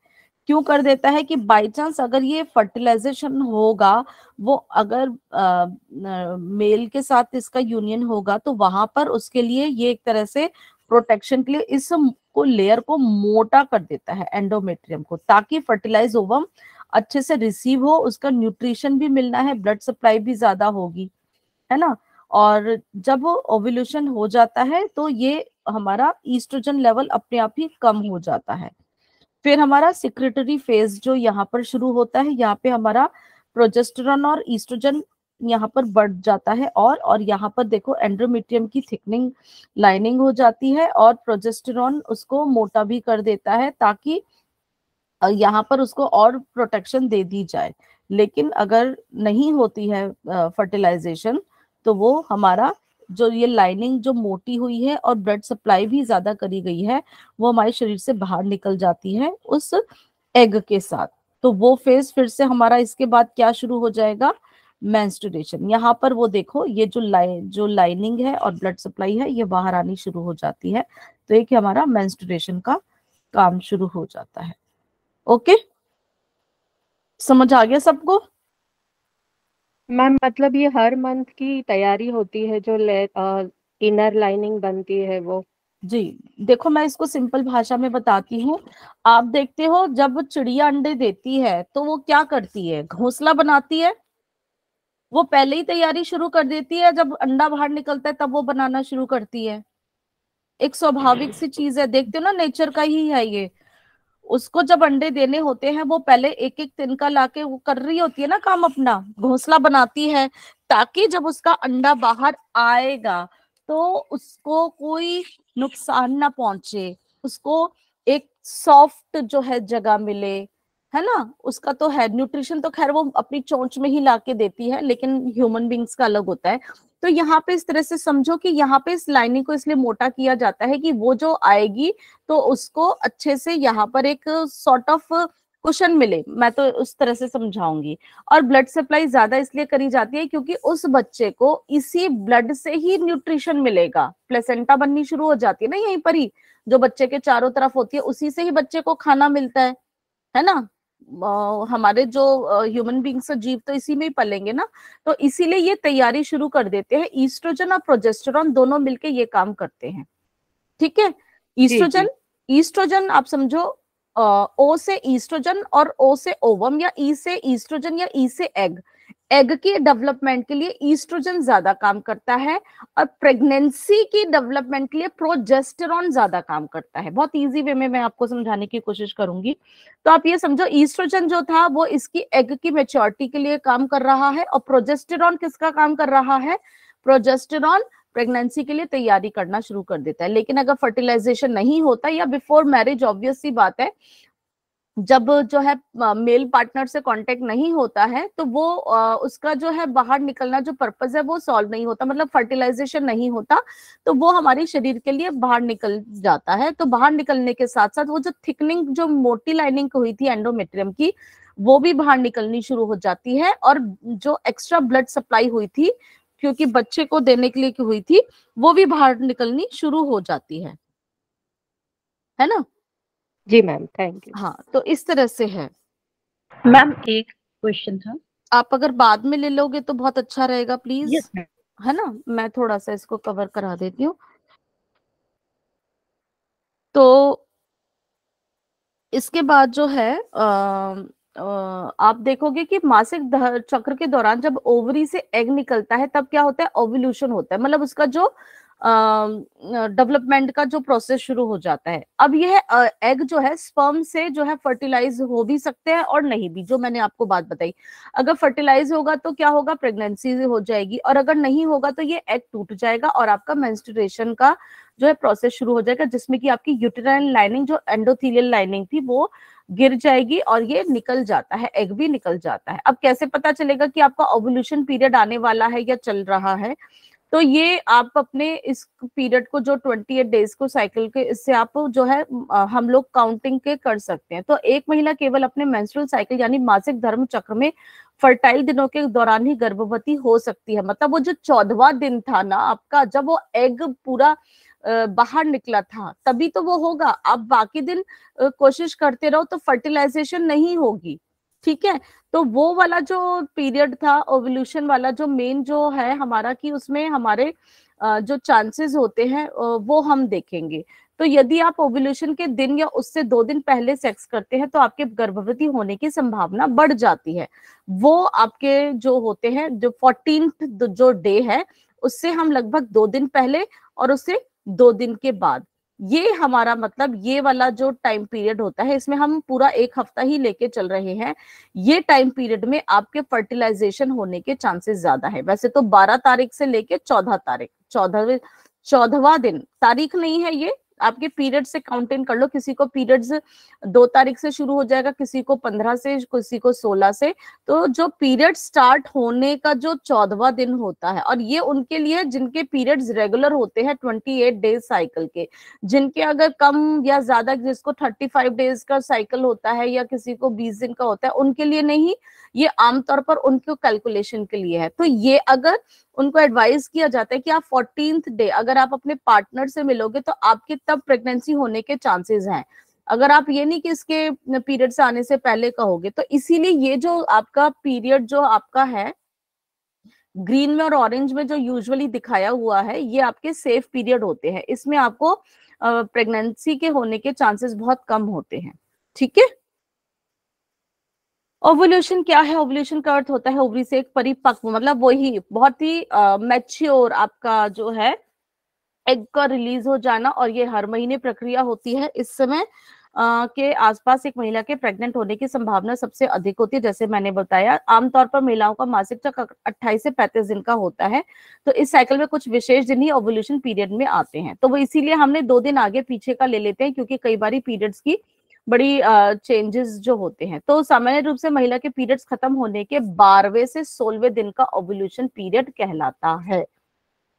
क्यों कर देता है कि बाय चांस अगर ये फर्टिलाइजेशन होगा, वो अगर मेल के साथ इसका यूनियन होगा तो वहां पर उसके लिए ये एक तरह से प्रोटेक्शन के लिए इस को लेयर को मोटा कर देता है एंडोमेट्रियम को, ताकि फर्टिलाइज ओवम अच्छे से रिसीव हो, उसका न्यूट्रिशन भी मिलना है, ब्लड सप्लाई भी ज्यादा होगी, है ना। और जब ओव्यूलेशन हो जाता है तो ये हमारा ईस्ट्रोजन लेवल अपने आप ही कम हो जाता है। फिर हमारा सिक्रेटरी फेज जो यहाँ पर शुरू होता है, यहाँ पे हमारा प्रोजेस्टेरॉन और ईस्ट्रोजन यहाँ पर बढ़ जाता है। और यहाँ पर देखो एंडोमेट्रियम की थिकनिंग लाइनिंग हो जाती है और प्रोजेस्टेरॉन उसको मोटा भी कर देता है, ताकि यहाँ पर उसको और प्रोटेक्शन दे दी जाए। लेकिन अगर नहीं होती है फर्टिलाइजेशन, तो वो हमारा जो ये लाइनिंग जो मोटी हुई है और ब्लड सप्लाई भी ज्यादा करी गई है, वो हमारे शरीर से बाहर निकल जाती है उस एग के साथ। तो वो फेज फिर से हमारा इसके बाद क्या शुरू हो जाएगा, मेंस्ट्रुएशन। यहाँ पर वो देखो ये जो लाइनिंग है और ब्लड सप्लाई है ये बाहर आनी शुरू हो जाती है। तो एक हमारा मेंस्ट्रुएशन का काम शुरू हो जाता है। ओके, समझ आ गया सबको? मैम मतलब ये हर मंथ की तैयारी होती है जो इनर लाइनिंग बनती है वो? जी, देखो मैं इसको सिंपल भाषा में बताती हूँ। आप देखते हो जब चिड़िया अंडे देती है तो वो क्या करती है, घोंसला बनाती है। वो पहले ही तैयारी शुरू कर देती है, जब अंडा बाहर निकलता है तब वो बनाना शुरू करती है। एक स्वाभाविक सी चीज है, देखते हो ना, नेचर का ही है ये। उसको जब अंडे देने होते हैं वो पहले एक एक तिनका लाके वो कर रही होती है ना काम अपना, घोंसला बनाती है, ताकि जब उसका अंडा बाहर आएगा तो उसको कोई नुकसान ना पहुंचे, उसको एक सॉफ्ट जो है जगह मिले, है ना। उसका तो है न्यूट्रिशन तो खैर वो अपनी चोंच में ही लाके देती है, लेकिन ह्यूमन बींग्स का अलग होता है। तो यहाँ पे इस तरह से समझो कि यहाँ पे इस लाइनिंग को इसलिए मोटा किया जाता है कि वो जो आएगी तो उसको अच्छे से यहाँ पर एक सॉर्ट ऑफ कुशन मिले, मैं तो उस तरह से समझाऊंगी। और ब्लड सप्लाई ज्यादा इसलिए करी जाती है क्योंकि उस बच्चे को इसी ब्लड से ही न्यूट्रिशन मिलेगा। प्लेसेंटा बननी शुरू हो जाती है ना यहीं पर ही, जो बच्चे के चारों तरफ होती है, उसी से ही बच्चे को खाना मिलता है ना। हमारे जो ह्यूमन बींग्स जीव तो इसी में ही पलेंगे ना। तो इसीलिए ये तैयारी शुरू कर देते हैं, ईस्ट्रोजन और प्रोजेस्टेरॉन दोनों मिलके ये काम करते हैं। ठीक है, ईस्ट्रोजन, ईस्ट्रोजन आप समझो ओ से ईस्ट्रोजन और ओ से ओवम, या ई से ईस्ट्रोजन या ई से एग। एग की डेवलपमेंट के लिए ईस्ट्रोजन ज्यादा काम करता है और प्रेगनेंसी की डेवलपमेंट के लिए प्रोजेस्टेरॉन ज्यादा काम करता है। बहुत इजी वे में मैं आपको समझाने की कोशिश करूंगी। तो आप ये समझो ईस्ट्रोजन जो था वो इसकी एग की मेच्योरिटी के लिए काम कर रहा है, और प्रोजेस्टेरॉन किसका काम कर रहा है, प्रोजेस्टेरॉन प्रेगनेंसी के लिए तैयारी करना शुरू कर देता है। लेकिन अगर फर्टिलाइजेशन नहीं होता या बिफोर मैरिज, ऑब्वियस सी बात है, जब जो है मेल पार्टनर से कांटेक्ट नहीं होता है तो वो उसका जो है बाहर निकलना जो पर्पस है वो सॉल्व नहीं होता, मतलब फर्टिलाइजेशन नहीं होता, तो वो हमारे शरीर के लिए बाहर निकल जाता है। तो बाहर निकलने के साथ साथ वो जो थिकनिंग, जो मोटी लाइनिंग हुई थी एंडोमेट्रियम की, वो भी बाहर निकलनी शुरू हो जाती है। और जो एक्स्ट्रा ब्लड सप्लाई हुई थी, क्योंकि बच्चे को देने के लिए हुई थी, वो भी बाहर निकलनी शुरू हो जाती है ना। जी मैम, थैंक यू। हाँ, तो इस तरह से है। मैम एक क्वेश्चन था, आप अगर बाद में ले लोगे तो बहुत अच्छा रहेगा प्लीज। Yes ma'am. है ना, मैं थोड़ा सा इसको कवर करा देती हूँ। तो इसके बाद जो है आप देखोगे कि मासिक चक्र के दौरान जब ओवरी से एग निकलता है तब क्या होता है, ओव्यूलेशन होता है, मतलब उसका जो डेवलपमेंट का जो प्रोसेस शुरू हो जाता है। अब यह एग जो है स्पर्म से जो है फर्टिलाइज हो भी सकते हैं और नहीं भी, जो मैंने आपको बात बताई। अगर फर्टिलाइज होगा तो क्या होगा, प्रेगनेंसी हो जाएगी, और अगर नहीं होगा तो ये एग टूट जाएगा और आपका मेंस्ट्रुएशन का जो है प्रोसेस शुरू हो जाएगा, जिसमें कि आपकी यूटेराइन लाइनिंग जो एंडोथेलियल लाइनिंग थी वो गिर जाएगी और ये निकल जाता है, एग भी निकल जाता है। अब कैसे पता चलेगा कि आपका ओव्यूलेशन पीरियड आने वाला है या चल रहा है, तो ये आप अपने इस पीरियड को जो 28 डेज को साइकिल के, इससे आप जो है हम लोग काउंटिंग के कर सकते हैं। तो एक महिला केवल अपने मेंस्ट्रुअल साइकिल यानी मासिक धर्म चक्र में फर्टाइल दिनों के दौरान ही गर्भवती हो सकती है। मतलब वो जो 14वां दिन था ना आपका, जब वो एग पूरा बाहर निकला था तभी तो वो होगा। आप बाकी दिन कोशिश करते रहो तो फर्टिलाइजेशन नहीं होगी, ठीक है। तो वो वाला जो पीरियड था ओव्यूलेशन वाला, जो मेन जो है हमारा, कि उसमें हमारे जो चांसेस होते हैं वो हम देखेंगे। तो यदि आप ओव्यूलेशन के दिन या उससे 2 दिन पहले सेक्स करते हैं तो आपके गर्भवती होने की संभावना बढ़ जाती है। वो आपके जो होते हैं, जो 14th जो डे है उससे हम लगभग 2 दिन पहले और उससे 2 दिन के बाद, ये हमारा मतलब ये वाला जो टाइम पीरियड होता है, इसमें हम पूरा 1 हफ्ता ही लेके चल रहे हैं। ये टाइम पीरियड में आपके फर्टिलाइजेशन होने के चांसेस ज्यादा है। वैसे तो 12 तारीख से लेके 14 तारीख, 14वां दिन, तारीख नहीं है ये, आपके पीरियड से काउंट इन कर लो। किसी को पीरियड्स 2 तारीख से शुरू हो जाएगा, किसी को 15 से, किसी को 16 से। तो जो पीरियड स्टार्ट होने का जो 14वां दिन होता है, और ये उनके लिए जिनके पीरियड्स रेगुलर होते हैं 28 डेज साइकिल के, जिनके अगर कम या ज्यादा, जिसको 35 डेज का साइकिल होता है या किसी को 20 दिन का होता है, उनके लिए नहीं, ये आमतौर पर उनके कैलकुलेशन के लिए है। तो ये अगर उनको एडवाइस किया जाता है कि आप 14th डे अगर आप अपने पार्टनर से मिलोगे तो आपके तब प्रेगनेंसी होने के चांसेस हैं। अगर आप ये नहीं कि इसके पीरियड से आने से पहले कहोगे। तो इसीलिए ये जो आपका पीरियड जो आपका है ग्रीन में और ऑरेंज में जो यूजुअली दिखाया हुआ है, ये आपके सेफ पीरियड होते हैं। इसमें आपको प्रेगनेंसी के होने के चांसेस बहुत कम होते हैं, ठीक है। ओवुलेशन क्या है? ओवुलेशन का अर्थ होता है ओवरी से एक परिपक्व, मतलब वही बहुत ही मैच्योर आपका जो है एग का रिलीज हो जाना, और ये हर महीने प्रक्रिया होती है। इस समय के आसपास एक महिला के प्रेग्नेंट होने की संभावना सबसे अधिक होती है। जैसे मैंने बताया, आमतौर पर महिलाओं का मासिक चक्र 28 से 35 दिन का होता है। तो इस साइकिल में कुछ विशेष दिन ही ओवुलेशन पीरियड में आते हैं। तो वो इसीलिए हमने 2 दिन आगे पीछे का ले लेते हैं, क्योंकि कई बार पीरियड्स की बड़ी चेंजेस जो होते हैं। तो सामान्य रूप से महिला के पीरियड्स खत्म होने के 12वें से 16वें दिन का ओवुलेशन पीरियड कहलाता है।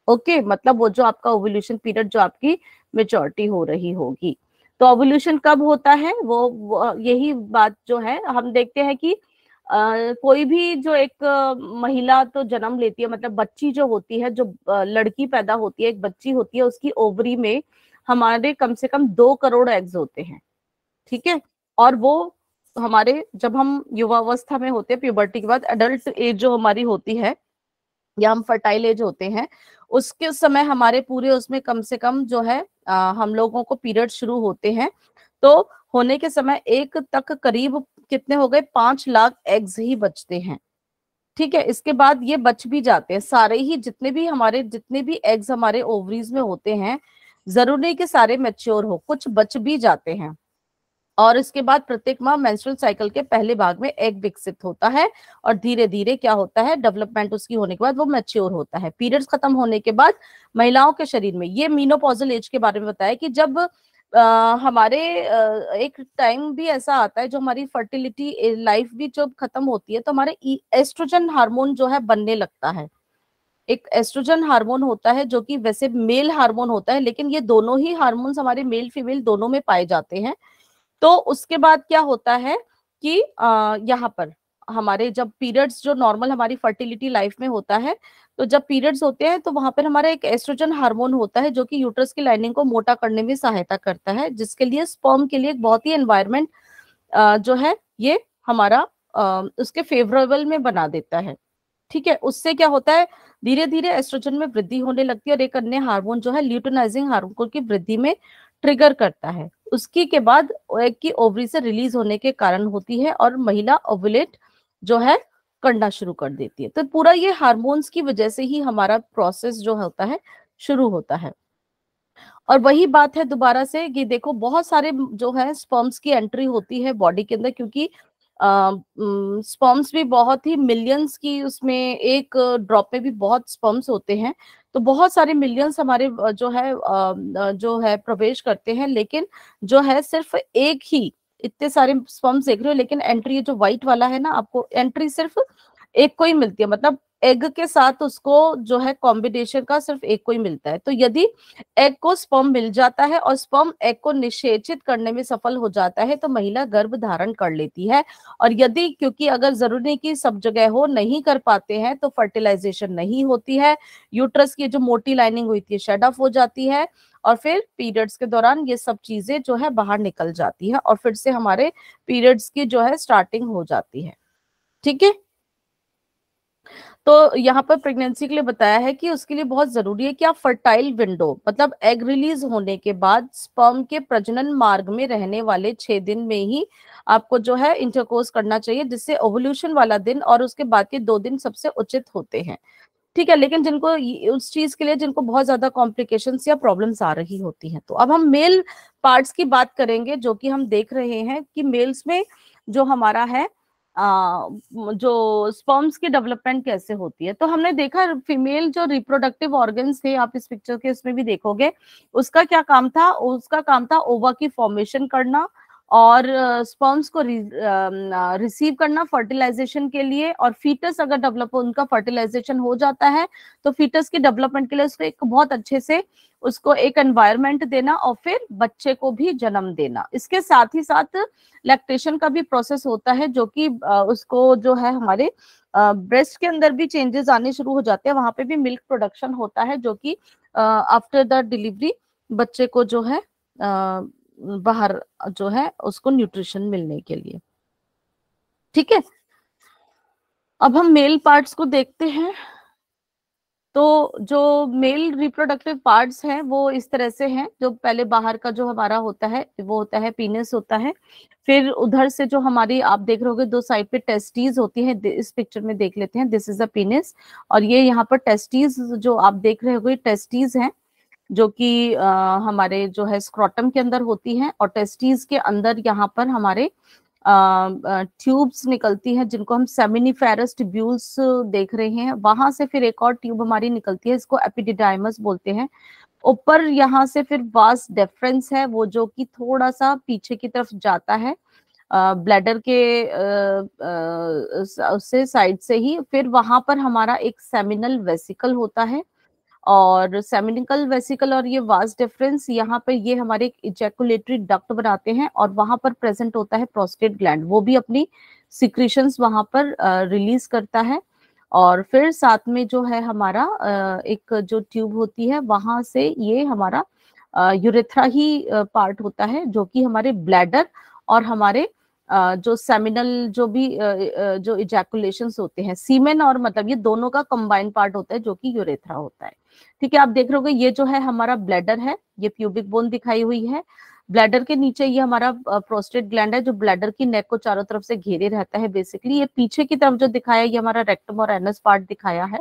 ओके, मतलब वो जो आपका ओवुलेशन पीरियड जो आपकी मेच्योरिटी हो रही होगी। तो ओवुलेशन कब होता है, वो यही बात जो है हम देखते हैं कि कोई भी जो एक महिला तो जन्म लेती है, मतलब बच्ची जो होती है, जो लड़की पैदा होती है, एक बच्ची होती है, उसकी ओवरी में हमारे कम से कम 2 करोड़ एग्स होते हैं, ठीक है। और वो हमारे जब हम युवावस्था में होते हैं, प्यूबर्टी के बाद एडल्ट एज जो हमारी होती है या हम फर्टाइल एज होते हैं, उसके समय हमारे पूरे उसमें कम से कम जो है हम लोगों को पीरियड शुरू होते हैं। तो होने के समय एक तक करीब कितने हो गए, 5 लाख एग्स ही बचते हैं, ठीक है। इसके बाद ये बच भी जाते हैं सारे ही, जितने भी एग्स हमारे ओवरीज में होते हैं, जरूरी नहीं कि सारे मैच्योर हो, कुछ बच भी जाते हैं। और इसके बाद प्रत्येक माह मेंस्ट्रुअल साइकिल के पहले भाग में एग विकसित होता है, और धीरे धीरे क्या होता है, डेवलपमेंट उसकी होने के बाद वो मैच्योर होता है। पीरियड्स खत्म होने के बाद महिलाओं के शरीर में, ये मेनोपॉजल एज के बारे में बताया कि जब हमारे एक टाइम भी ऐसा आता है जो हमारी फर्टिलिटी लाइफ भी जब खत्म होती है, तो हमारे एस्ट्रोजन हार्मोन जो है बनने लगता है। एक एस्ट्रोजन हार्मोन होता है जो कि वैसे मेल हार्मोन होता है, लेकिन ये दोनों ही हार्मोन्स हमारे मेल फीमेल दोनों में पाए जाते हैं। तो उसके बाद क्या होता है कि यहाँ पर हमारे जब पीरियड्स जो नॉर्मल हमारी फर्टिलिटी लाइफ में होता है, तो जब पीरियड्स होते हैं तो वहां पर हमारा एक एस्ट्रोजन हार्मोन होता है जो कि यूट्रस की लाइनिंग को मोटा करने में सहायता करता है, जिसके लिए स्पर्म के लिए एक बहुत ही एनवायरनमेंट जो है ये हमारा उसके फेवरेबल में बना देता है, ठीक है। उससे क्या होता है, धीरे धीरे एस्ट्रोजन में वृद्धि होने लगती है, और एक अन्य हार्मोन जो है ल्यूटेनाइजिंग हार्मोन की वृद्धि में ट्रिगर करता है, उसकी के बाद एग की ओवरी से रिलीज होने के कारण होती है और महिला ओवुलेट जो है करना शुरू कर देती है। तो पूरा ये हार्मोन्स की वजह से ही हमारा प्रोसेस जो होता है शुरू होता है। और वही बात है दोबारा से कि देखो बहुत सारे जो है स्पर्म्स की एंट्री होती है बॉडी के अंदर, क्योंकि स्पर्म्स भी बहुत ही मिलियंस की, उसमें एक ड्रॉप में भी बहुत स्पर्म्स होते हैं, तो बहुत सारे मिलियंस हमारे जो है प्रवेश करते हैं, लेकिन जो है सिर्फ एक ही, इतने सारे स्पर्म्स देख रहे हो लेकिन एंट्री जो व्हाइट वाला है ना, आपको एंट्री सिर्फ एक को ही मिलती है, मतलब एग के साथ उसको जो है कॉम्बिनेशन का सिर्फ एक को ही मिलता है। तो यदि एग को स्पर्म मिल जाता है और स्पर्म एग को निषेचित करने में सफल हो जाता है तो महिला गर्भ धारण कर लेती है। और यदि, क्योंकि अगर जरूरी नहीं कि सब जगह हो, नहीं कर पाते हैं तो फर्टिलाइजेशन नहीं होती है, यूट्रस की जो मोटी लाइनिंग हुई थी शेड ऑफ हो जाती है, और फिर पीरियड्स के दौरान ये सब चीजें जो है बाहर निकल जाती है और फिर से हमारे पीरियड्स की जो है स्टार्टिंग हो जाती है। ठीक है, तो यहाँ पर प्रेगनेंसी के लिए बताया है कि उसके लिए बहुत जरूरी है कि आप फर्टाइल विंडो, मतलब एग रिलीज होने के बाद स्पर्म के प्रजनन मार्ग में रहने वाले 6 दिन में ही आपको जो है इंटरकोर्स करना चाहिए, जिससे ओवुलेशन वाला दिन और उसके बाद के 2 दिन सबसे उचित होते हैं। ठीक है, लेकिन जिनको उस चीज के लिए जिनको बहुत ज्यादा कॉम्प्लिकेशंस या प्रॉब्लम्स आ रही होती हैं, तो अब हम मेल पार्ट्स की बात करेंगे, जो कि हम देख रहे हैं कि मेल्स में जो हमारा है जो स्पर्म्स की डेवलपमेंट कैसे होती है। तो हमने देखा फीमेल जो रिप्रोडक्टिव ऑर्गन्स थे, आप इस पिक्चर के इसमें भी देखोगे, उसका क्या काम था, उसका काम था ओवा की फॉर्मेशन करना और स्पर्म्स को रिसीव करना फर्टिलाइजेशन के लिए, और फीटस अगर डेवलप उनका फर्टिलाइजेशन हो जाता है तो फीटस की डेवलपमेंट के लिए उसको एक बहुत अच्छे से उसको एक एनवायरनमेंट देना और फिर बच्चे को भी जन्म देना। इसके साथ ही साथ लैक्टेशन का भी प्रोसेस होता है, जो कि उसको जो है हमारे ब्रेस्ट के अंदर भी चेंजेस आने शुरू हो जाते हैं, वहां पे भी मिल्क प्रोडक्शन होता है, जो कि आफ्टर द डिलीवरी बच्चे को जो है बाहर जो है उसको न्यूट्रिशन मिलने के लिए। ठीक है, अब हम मेल पार्ट्स को देखते हैं। तो जो मेल रिप्रोडक्टिव पार्ट्स हैं वो इस तरह से हैं, जो पहले बाहर का जो हमारा होता है वो होता है पीनस होता है, फिर उधर से जो हमारी आप देख रहे होगे 2 साइड पे टेस्टीज होती है, इस पिक्चर में देख लेते हैं, दिस इज अ पीनस, और ये यहाँ पर टेस्टीज जो आप देख रहे होगे टेस्टीज हैं, जो कि हमारे जो है स्क्रोटम के अंदर होती हैं, और टेस्टीज के अंदर यहाँ पर हमारे ट्यूब्स निकलती हैं, जिनको हम सेमिनिफेरस ट्यूब्यूल्स देख रहे हैं। वहां से फिर एक और ट्यूब हमारी निकलती है, इसको एपिडिडाइमस बोलते हैं। ऊपर यहाँ से फिर वास डेफरेंस है, वो जो कि थोड़ा सा पीछे की तरफ जाता है ब्लैडर के उससे साइड से ही। फिर वहां पर हमारा एक सेमिनल वेसिकल होता है, और सेमिनिकल वेसिकल और ये वास डिफरेंस यहाँ पे ये हमारे एक इजैकुलेटरी डक्ट बनाते हैं, और वहां पर प्रेजेंट होता है प्रोस्टेट ग्लैंड, वो भी अपनी सिक्रीशंस वहां पर रिलीज करता है। और फिर साथ में जो है हमारा एक जो ट्यूब होती है, वहां से ये हमारा यूरेथ्रा ही पार्ट होता है, जो कि हमारे ब्लैडर और हमारे जो सेमिनल जो भी जो इजैकुलेशंस होते हैं, सीमेन और मतलब ये दोनों का कंबाइंड पार्ट होता है, जो कि यूरेथ्रा होता है। ठीक है, आप देख रहे हो ये जो है हमारा ब्लैडर है, ये प्यूबिक बोन दिखाई हुई है, ब्लैडर के नीचे ये हमारा प्रोस्टेट ग्लैंड है, जो ब्लैडर की नेक को चारों तरफ से घेरे रहता है। बेसिकली ये पीछे की तरफ जो दिखाया ये हमारा रेक्टम और एनस पार्ट दिखाया है,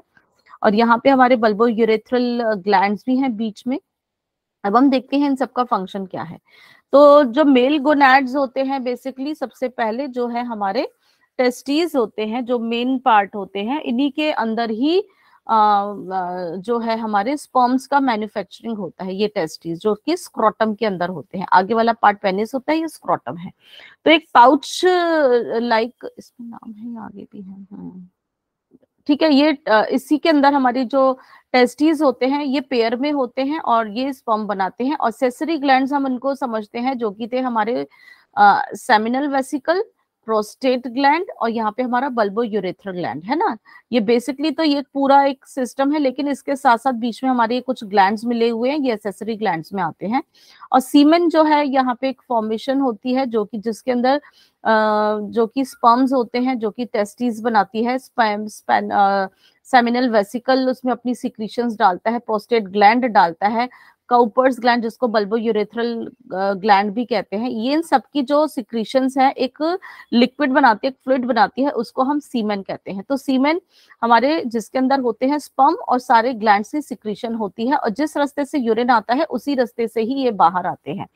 और यहाँ पे हमारे बल्बो यूरेथ्रल ग्लैंड्स भी हैं बीच में। अब हम देखते हैं इन सबका फंक्शन क्या है। तो जो मेल गोनैड्स होते हैं, बेसिकली सबसे पहले जो है हमारे टेस्टीज होते हैं, जो मेन पार्ट होते हैं, इन्हीं के अंदर ही जो है हमारे स्पर्म्स का मैन्युफैक्चरिंग होता है। ये टेस्टीज जो कि स्क्रोटम के अंदर होते हैं, आगे वाला पार्ट पेनिस होता है, ये स्क्रोटम है। तो एक पाउच लाइक इसमें नाम है, आगे भी है। ठीक है, ये इसी के अंदर हमारी जो टेस्टीज होते हैं ये पेयर में होते हैं और ये स्पर्म बनाते हैं। और सेसरी ग्लैंड्स हम इनको समझते हैं, जो कि थे हमारे सेमिनल वेसिकल, प्रोस्टेट ग्लैंड, और यहाँ पे हमारा बल्बो यूरेथ्रल ग्लैंड है ना। ये बेसिकली तो ये पूरा एक सिस्टम है, लेकिन इसके साथ साथ बीच में हमारे कुछ ग्लैंड्स मिले हुए हैं, ये एक्सेसरी ग्लैंड्स में आते हैं। और सीमेन जो है यहाँ पे एक फॉर्मेशन होती है, जो कि जिसके अंदर जो कि स्पर्म्स होते हैं, जो कि टेस्टीज बनाती है, सेमिनल वेसिकल उसमें अपनी सिक्रीशंस डालता है, प्रोस्टेट ग्लैंड डालता है, काउपर्स ग्लैंड जिसको बल्बोयूरेथ्रल ग्लैंड भी कहते हैं, ये इन सबकी जो सिक्रीशंस है एक लिक्विड बनाती है, एक फ्लूइड बनाती है, उसको हम सीमेन कहते हैं। तो सीमेन हमारे जिसके अंदर होते हैं स्पर्म और सारे ग्लैंड से सिक्रीशन होती है, और जिस रास्ते से यूरिन आता है उसी रास्ते से ही ये बाहर आते हैं।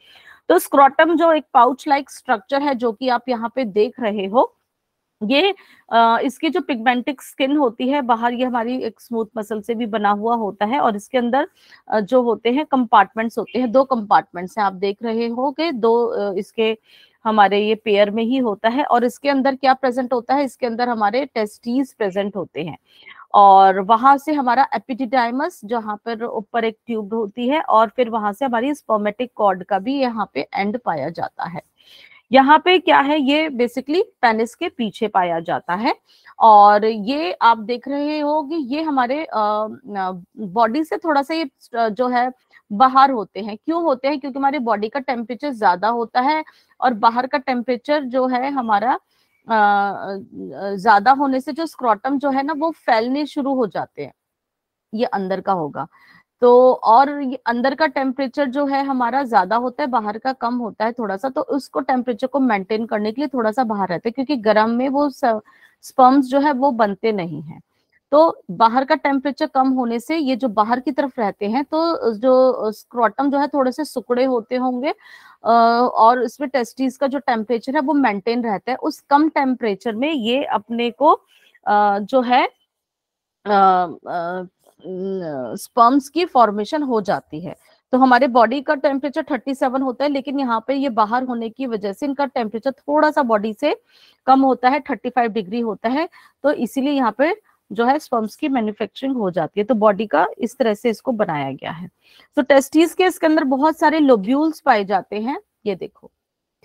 तो स्क्रोटम जो एक पाउच लाइक स्ट्रक्चर है जो कि आप यहाँ पे देख रहे हो, ये इसकी जो पिगमेंटिक स्किन होती है बाहर, ये हमारी एक स्मूथ मसल से भी बना हुआ होता है, और इसके अंदर जो होते हैं कंपार्टमेंट्स होते हैं, 2 कंपार्टमेंट्स हैं आप देख रहे हो कि 2 इसके हमारे ये पेयर में ही होता है। और इसके अंदर क्या प्रेजेंट होता है, इसके अंदर हमारे टेस्टीज प्रेजेंट होते हैं, और वहां से हमारा एपिडिडाइमस जहां पर ऊपर एक ट्यूब होती है, और फिर वहां से हमारी स्पर्मेटिक कॉर्ड का भी यहाँ पे एंड पाया जाता है। यहाँ पे क्या है, ये बेसिकली पेनिस के पीछे पाया जाता है, और ये आप देख रहे हो कि ये हमारे बॉडी से थोड़ा सा ये जो है बाहर होते हैं। क्यों होते हैं? क्योंकि हमारी बॉडी का टेम्परेचर ज्यादा होता है, और बाहर का टेम्परेचर जो है हमारा ज्यादा होने से जो स्क्रोटम जो है ना वो फैलने शुरू हो जाते हैं, ये अंदर का होगा। तो और ये अंदर का टेम्परेचर जो है हमारा ज्यादा होता है, बाहर का कम होता है थोड़ा सा, तो उसको टेम्परेचर को मेंटेन करने के लिए थोड़ा सा बाहर रहता है, क्योंकि गर्म में वो स्पर्म्स जो है वो बनते नहीं हैं। तो बाहर का टेम्परेचर कम होने से ये जो बाहर की तरफ रहते हैं, तो जो स्क्रोटम जो है थोड़े से सुकड़े होते होंगे, और इसमें टेस्टिस का जो टेम्परेचर है वो मेंटेन रहता है। उस कम टेम्परेचर में ये अपने को जो है स्पर्म्स की फॉर्मेशन हो जाती है। तो हमारे बॉडी का टेम्परेचर 37 होता है, लेकिन यहाँ पे ये बाहर होने की वजह से इनका टेम्परेचर थोड़ा सा बॉडी से कम होता है, 35 डिग्री होता है, तो इसीलिए यहाँ पे जो है स्पर्म्स की मैन्युफैक्चरिंग हो जाती है। तो बॉडी का इस तरह से इसको बनाया गया है। तो टेस्टिस के इसके अंदर बहुत सारे लोब्यूल्स पाए जाते हैं, ये देखो,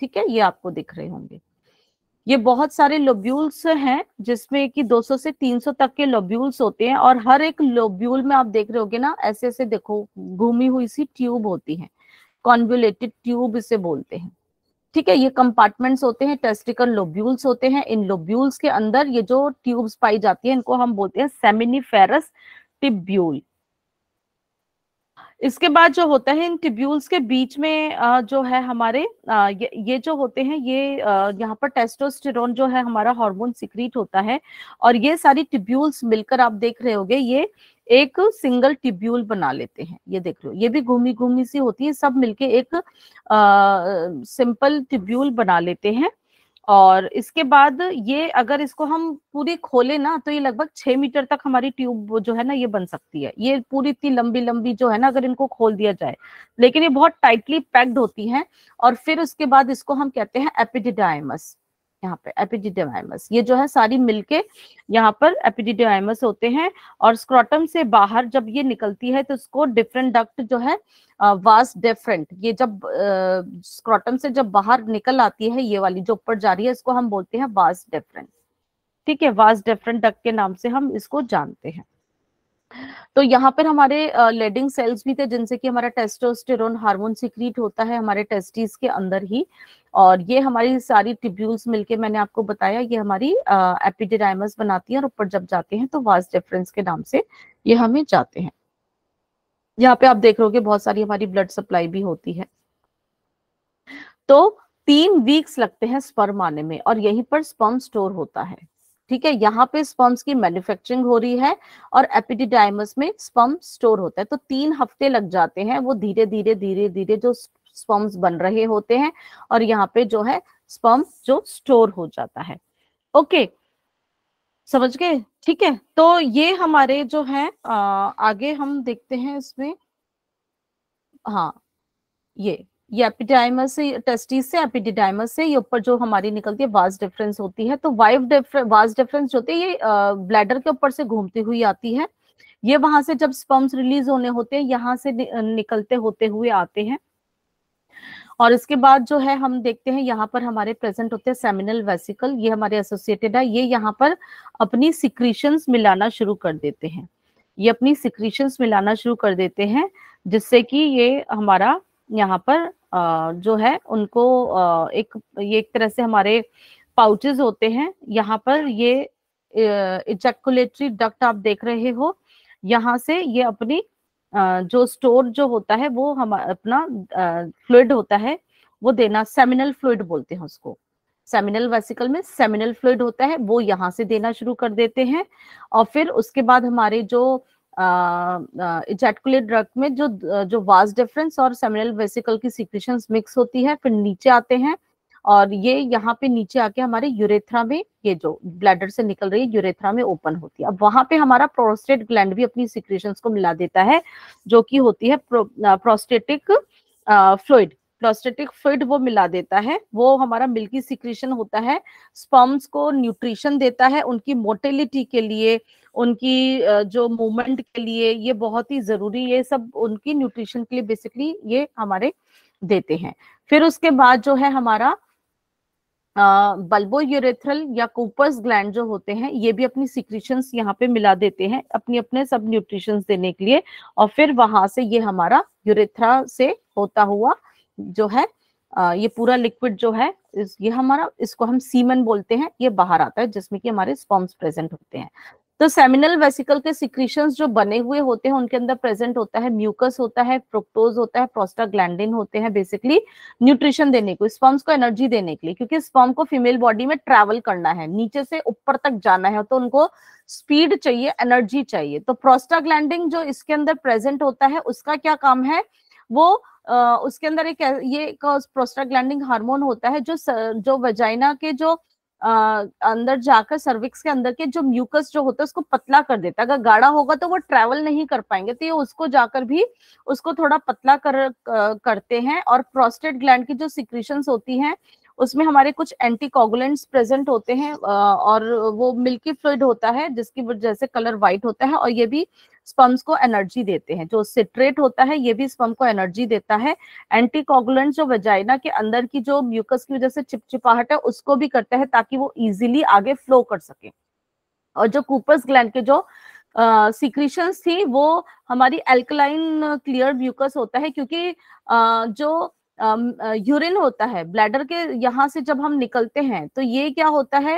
ठीक है, ये आपको दिख रहे होंगे, ये बहुत सारे लोब्यूल्स हैं जिसमें कि 200 से 300 तक के लोब्यूल्स होते हैं, और हर एक लोब्यूल में आप देख रहे होगे ना, ऐसे ऐसे देखो घूमी हुई सी ट्यूब होती है, कॉन्वोल्यूटेड ट्यूब इसे बोलते हैं, ठीक है। ये कंपार्टमेंट्स होते हैं, टेस्टिकल लोब्यूल्स होते हैं। इन लोब्यूल्स के अंदर ये जो ट्यूब्स पाई जाती है इनको हम बोलते हैं सेमिनिफेरस टिब्यूल। इसके बाद जो होता है इन टिब्यूल्स के बीच में जो है हमारे ये जो होते हैं, ये यहाँ पर टेस्टोस्टेरोन जो है हमारा हार्मोन सिक्रीट होता है, और ये सारी टिब्यूल्स मिलकर आप देख रहे होगे ये एक सिंगल टिब्यूल बना लेते हैं। ये देख लो, ये भी घूमी घूमी सी होती है, सब मिलके एक सिंपल टिब्यूल बना लेते हैं। और इसके बाद ये अगर इसको हम पूरी खोले ना, तो ये लगभग 6 मीटर तक हमारी ट्यूब जो है ना ये बन सकती है। ये पूरी इतनी लंबी लंबी जो है ना, अगर इनको खोल दिया जाए, लेकिन ये बहुत टाइटली पैक्ड होती हैं। और फिर उसके बाद इसको हम कहते हैं एपिडिडाइमस। यहाँ पे एपिडिडाइमस, ये जो है सारी मिलके यहाँ पर एपिडिडाइमस होते हैं। और स्क्रोटम से बाहर जब ये निकलती है तो इसको डिफरेंट डक्ट जो है वास डिफरेंट, ये जब स्क्रोटम से जब बाहर निकल आती है, ये वाली जो ऊपर जा रही है, इसको हम बोलते हैं वास डिफरेंट, ठीक है। वास डिफरेंट डक्ट के नाम से हम इसको जानते हैं। तो यहाँ पर हमारे लेडिंग सेल्स भी थे जिनसे कि हमारा टेस्टोस्टेरोन हार्मोन सिक्रीट होता है हमारे टेस्टिस के अंदर ही। और ये हमारी सारी टिब्यूल्स मिलके, मैंने आपको बताया, ये हमारी एपिडिडाइमस बनाती है, और ऊपर जब जाते हैं तो वास डिफरेंस के नाम से ये हमें जाते हैं। यहाँ पे आप देख रहे हो बहुत सारी हमारी ब्लड सप्लाई भी होती है। तो 3 वीक्स लगते हैं स्पर्म आने में, और यहीं पर स्पर्म स्टोर होता है, ठीक है। यहाँ पे स्पर्म्स की मैन्युफैक्चरिंग हो रही है, और एपिडिडाइमस में स्पर्म स्टोर होता है। तो 3 हफ्ते लग जाते हैं, वो धीरे धीरे धीरे धीरे जो स्पर्म्स बन रहे होते हैं, और यहाँ पे जो है स्पर्म जो स्टोर हो जाता है। ओके, समझ गए, ठीक है। तो ये हमारे जो है आगे हम देखते हैं इसमें, हाँ, ये एपिडाइमस से, टेस्टिस से, एपिडिडाइमस से ये ऊपर जो हमारी निकलती है वास डिफरेंस होती है। तो वास डिफरेंस होती है, ये ब्लैडर के ऊपर से घूमती हुई आती है। ये वहां से जब स्पर्म्स रिलीज होने होते हैं, यहाँ से निकलते होते हुए आते हैं। और इसके बाद जो है हम देखते हैं यहाँ पर हमारे प्रेजेंट होते हैं सेमिनल वेसिकल, ये हमारे एसोसिएटेड है। ये यहाँ पर अपनी सिक्रीशंस मिलाना शुरू कर देते हैं, ये अपनी सिक्रीशंस मिलाना शुरू कर देते हैं, जिससे कि ये हमारा यहाँ पर जो है उनको ये एक तरह से हमारे पाउचेस होते हैं। यहाँ पर ये इजैकुलेटरी डक्ट आप देख रहे हो, यहाँ से ये अपनी जो स्टोर जो होता है वो हम अपना फ्लूइड होता है वो देना, सेमिनल फ्लूइड बोलते हैं उसको। सेमिनल वेसिकल में सेमिनल फ्लूइड होता है, वो यहाँ से देना शुरू कर देते हैं। और फिर उसके बाद हमारे जो इजैकुलेट ड्रग में जो वास डिफरेंस और सेमिनल वेसिकल की सीक्रेशंस मिक्स होती है, फिर नीचे आते हैं और ये यहाँ पे नीचे आके हमारे यूरेथ्रा में, ये जो ब्लैडर से निकल रही है यूरेथ्रा में ओपन होती है। अब वहां पे हमारा प्रोस्टेट ग्लैंड भी अपनी सिक्रेशंस को मिला देता है, जो कि होती है प्रोस्टेटिक फ्लूइड। प्रोस्टेटिक फ्लूइड वो मिला देता है, वो हमारा मिल्की सिक्रेशन होता है, स्पर्म्स को न्यूट्रिशन देता है उनकी मोटिलिटी के लिए, उनकी जो मूवमेंट के लिए, ये बहुत ही जरूरी, ये सब उनकी न्यूट्रिशन के लिए बेसिकली ये हमारे देते हैं। फिर उसके बाद जो है हमारा बल्बो यूरेथ्रल या कूपर्स ग्लैंड जो होते हैं, ये भी अपनी सिक्रीशंस यहाँ पे मिला देते हैं अपनी अपने सब न्यूट्रिशंस देने के लिए। और फिर वहां से ये हमारा यूरेथ्रा से होता हुआ जो है ये पूरा लिक्विड जो है ये हमारा, इसको हम सीमन बोलते हैं, ये बाहर आता है जिसमें कि हमारे स्पर्म्स प्रेजेंट होते हैं। तो सेमिनल वेसिकल के सिक्रीशंस जो बने हुए होते हैं उनके अंदर प्रेजेंट होता है म्यूकस होता है, फ्रुक्टोज होता है, प्रोस्टाग्लैंडिन होते हैं, बेसिकली न्यूट्रिशन देने को, स्पर्म्स को एनर्जी देने के लिए, क्योंकि स्पर्म को फीमेल बॉडी में ट्रैवल करना है, नीचे से ऊपर तक जाना है, तो उनको स्पीड चाहिए, एनर्जी चाहिए। तो प्रोस्टाग्लैंडिन जो इसके अंदर प्रेजेंट होता है उसका क्या काम है, वो उसके अंदर ये प्रोस्टाग्लैंडिन हार्मोन होता है जो वजाइना के जो अंदर जाकर सर्विक्स के अंदर के जो म्यूकस जो होता है उसको पतला कर देता है। अगर गाढ़ा होगा तो वो ट्रैवल नहीं कर पाएंगे, तो ये उसको जाकर भी उसको थोड़ा पतला करते हैं। और प्रोस्टेट ग्लैंड की जो सिक्रीशंस होती हैं उसमें हमारे कुछ एंटीकोगुलेंट्स प्रेजेंट होते हैं और वो मिल्की फ्लूइड होता है जिसकी वजह से कलर व्हाइट होता है, और ये भी स्पर्म्स को एनर्जी देते हैं। जो सिट्रेट होता है ये भी स्पर्म को एनर्जी देता है। एंटीकोगुलेंट जो वजाइना के अंदर की जो म्यूकस की वजह से चिपचिपाहट है उसको भी करता है ताकि वो इजीली आगे फ्लो कर सके। और जो कूपर्स ग्लैंड के जो सिक्रीशंस थी वो हमारी अल्कलाइन क्लियर म्यूकस होता है, क्योंकि जो यूरिन होता है ब्लैडर के यहाँ से जब हम निकलते हैं तो ये क्या होता है,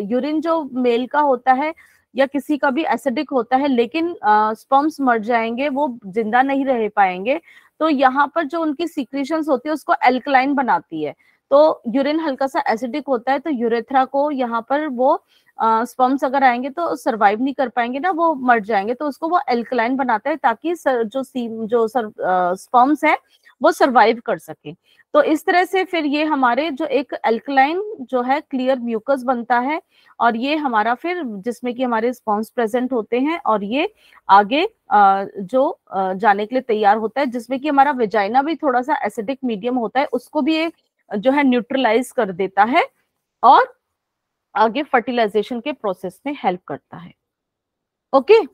यूरिन जो मेल का होता है या किसी का भी एसिडिक होता है, लेकिन स्पर्म्स मर जाएंगे, वो जिंदा नहीं रह पाएंगे। तो यहाँ पर जो उनकी सिक्रीशंस होती है उसको अल्कलाइन बनाती है। तो यूरिन हल्का सा एसिडिक होता है तो यूरेथ्रा को यहाँ पर वो स्पर्म्स अगर आएंगे तो सर्वाइव नहीं कर पाएंगे ना, वो मर जाएंगे, तो उसको वो एल्कलाइन बनाता है ताकि जो स्पर्म्स है वो सर्वाइव कर सके। तो इस तरह से फिर ये हमारे जो एक एल्कलाइन जो है क्लियर म्यूकस बनता है, और ये हमारा फिर जिसमें कि हमारे स्पर्म्स प्रेजेंट होते हैं और ये आगे जो जाने के लिए तैयार होता है, जिसमें कि हमारा वेजाइना भी थोड़ा सा एसिडिक मीडियम होता है, उसको भी ये जो है न्यूट्रलाइज कर देता है और आगे फर्टिलाइजेशन के प्रोसेस में हेल्प करता है। ओके,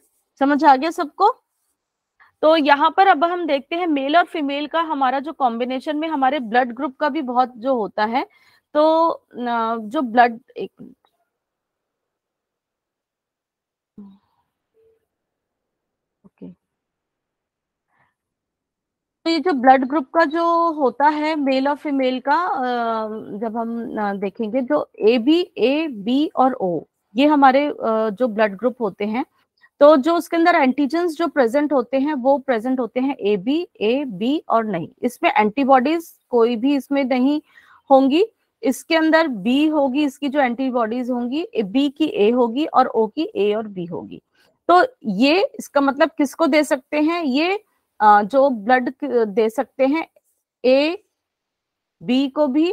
समझ आ गया सबको? तो यहाँ पर अब हम देखते हैं मेल और फीमेल का हमारा जो कॉम्बिनेशन में हमारे ब्लड ग्रुप का भी बहुत जो होता है। तो जो ब्लड, एक मिनट, ओके, तो ये जो ब्लड ग्रुप का जो होता है मेल और फीमेल का, जब हम देखेंगे जो ए बी और ओ, ये हमारे जो ब्लड ग्रुप होते हैं, तो जो उसके अंदर एंटीजेंस जो प्रेजेंट होते हैं वो प्रेजेंट होते हैं ए बी और नहीं, इसमें एंटीबॉडीज कोई भी इसमें नहीं होंगी। इसके अंदर बी होगी, इसकी जो एंटीबॉडीज होंगी, बी की ए होगी और ओ की ए और बी होगी। तो ये इसका मतलब किसको दे सकते हैं, ये जो ब्लड दे सकते हैं ए बी को भी,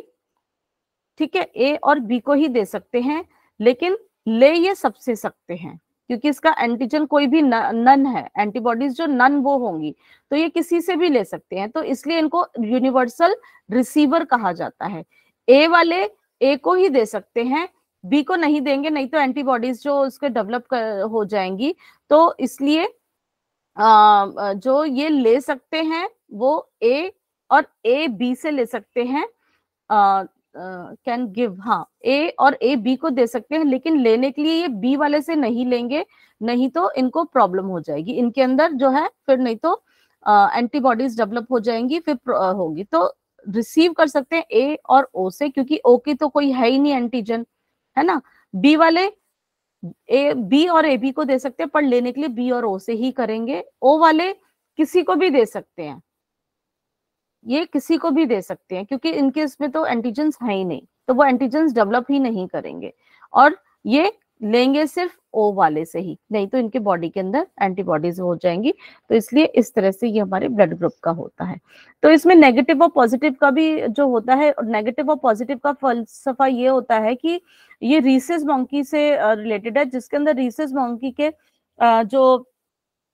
ठीक है, ए और बी को ही दे सकते हैं, लेकिन ले ये सबसे सकते हैं क्योंकि इसका एंटीजन कोई भी नन है, एंटीबॉडीज जो नन वो होंगी, तो ये किसी से भी ले सकते हैं, तो इसलिए इनको यूनिवर्सल रिसीवर कहा जाता है। ए वाले ए को ही दे सकते हैं, बी को नहीं देंगे, नहीं तो एंटीबॉडीज जो उसके डेवलप हो जाएंगी। तो इसलिए जो ये ले सकते हैं वो ए और ए बी से ले सकते हैं, कैन गिव, हाँ, ए और ए बी को दे सकते हैं, लेकिन लेने के लिए ये बी वाले से नहीं लेंगे, नहीं तो इनको प्रॉब्लम हो जाएगी इनके अंदर जो है, फिर नहीं तो एंटीबॉडीज डेवलप हो जाएंगी, फिर होगी। तो रिसीव कर सकते हैं ए और ओ से, क्योंकि ओ की तो कोई है ही नहीं एंटीजन, है ना। बी वाले ए बी और ए बी को दे सकते हैं, पर लेने के लिए बी और ओ से ही करेंगे। ओ वाले किसी को भी दे सकते हैं, ये किसी को भी दे सकते हैं, क्योंकि इनके इसमें तो एंटीजेंस है ही नहीं, तो वो एंटीजेंस डेवलप ही नहीं करेंगे, और ये लेंगे सिर्फ ओ वाले से ही, नहीं तो इनके बॉडी के अंदर एंटीबॉडीज हो जाएंगी। तो इसलिए इस तरह से ये हमारे ब्लड ग्रुप का होता है। तो इसमें नेगेटिव और पॉजिटिव का भी जो होता है, नेगेटिव और पॉजिटिव का फलसफा ये होता है कि ये रीसेस मॉन्की से रिलेटेड है, जिसके अंदर रीसेस मॉन्की के जो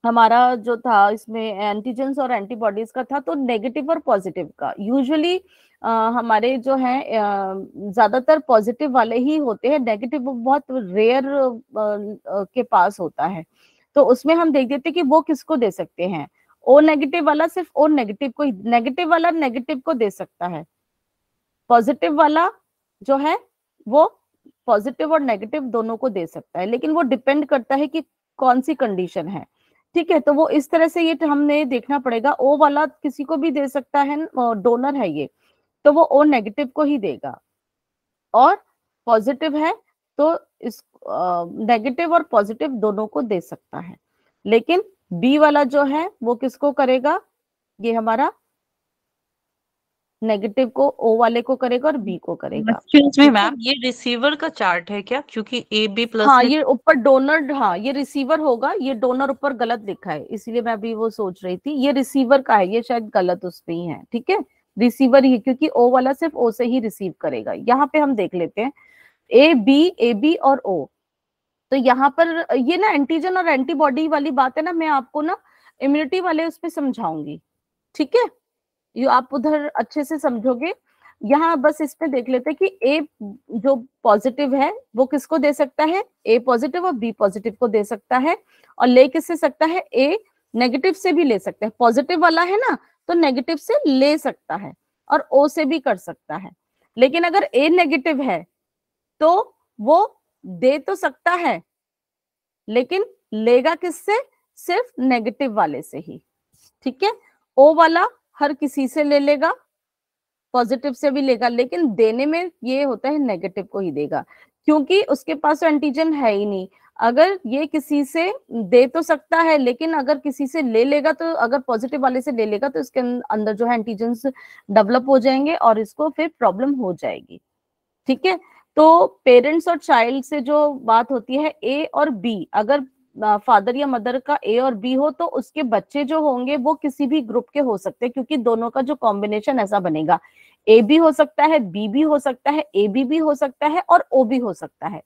हमारा जो था इसमें एंटीजेंस और एंटीबॉडीज का था, तो नेगेटिव और पॉजिटिव का यूजुअली हमारे जो है ज्यादातर पॉजिटिव वाले ही होते हैं, नेगेटिव बहुत रेयर के पास होता है। तो उसमें हम देख देते कि वो किसको दे सकते हैं, ओ नेगेटिव वाला सिर्फ ओ नेगेटिव को, नेगेटिव वाला नेगेटिव को दे सकता है, पॉजिटिव वाला जो है वो पॉजिटिव और नेगेटिव दोनों को दे सकता है, लेकिन वो डिपेंड करता है कि कौन सी कंडीशन है। ठीक है, तो वो इस तरह से ये हमने देखना पड़ेगा। ओ वाला किसी को भी दे सकता है, डोनर है ये, तो वो ओ नेगेटिव को ही देगा, और पॉजिटिव है तो इस नेगेटिव और पॉजिटिव दोनों को दे सकता है। लेकिन बी वाला जो है वो किसको करेगा, ये हमारा नेगेटिव को ओ वाले को करेगा और बी को करेगा। एक्सक्यूज मी मैम, ये रिसीवर का चार्ट है क्या? क्योंकि ए बी प्लस हाँ, ये ऊपर डोनर, हाँ ये रिसीवर होगा, ये डोनर ऊपर गलत लिखा है, इसीलिए मैं अभी वो सोच रही थी, ये रिसीवर का है, ये शायद गलत उसमें ही है। ठीक है, रिसीवर ही, क्योंकि ओ वाला सिर्फ ओ से ही रिसीव करेगा। यहाँ पे हम देख लेते हैं ए बी और ओ। तो यहाँ पर ये ना एंटीजन और एंटीबॉडी वाली बात है ना, मैं आपको ना इम्यूनिटी वाले उस पर समझाऊंगी। ठीक है, ये आप उधर अच्छे से समझोगे। यहाँ बस इसमें देख लेते हैं कि ए जो पॉजिटिव है वो किसको दे सकता है, ए पॉजिटिव और बी पॉजिटिव को दे सकता है, और ले किससे सकता है, ए नेगेटिव से भी ले सकते हैं। पॉजिटिव वाला है ना, तो नेगेटिव से ले सकता है और ओ से भी कर सकता है। लेकिन अगर ए नेगेटिव है तो वो दे तो सकता है, लेकिन लेगा किससे, सिर्फ नेगेटिव वाले से ही। ठीक है, ओ वाला हर किसी से ले लेगा, पॉजिटिव से भी लेगा, लेकिन देने में ये होता है नेगेटिव को ही देगा, क्योंकि उसके पास एंटीजन है ही नहीं। अगर ये किसी से दे तो सकता है, लेकिन अगर किसी से ले लेगा, तो अगर पॉजिटिव वाले से ले लेगा तो इसके अंदर जो है एंटीजन्स डेवलप हो जाएंगे और इसको फिर प्रॉब्लम हो जाएगी। ठीक है, तो पेरेंट्स और चाइल्ड से जो बात होती है ए और बी, अगर फादर या मदर का ए और बी हो तो उसके बच्चे जो होंगे वो किसी भी ग्रुप के हो सकते हैं, क्योंकि दोनों का जो कॉम्बिनेशन ऐसा बनेगा, ए भी हो सकता है, बी भी हो सकता है, ए बी भी हो सकता है और ओ भी हो सकता है।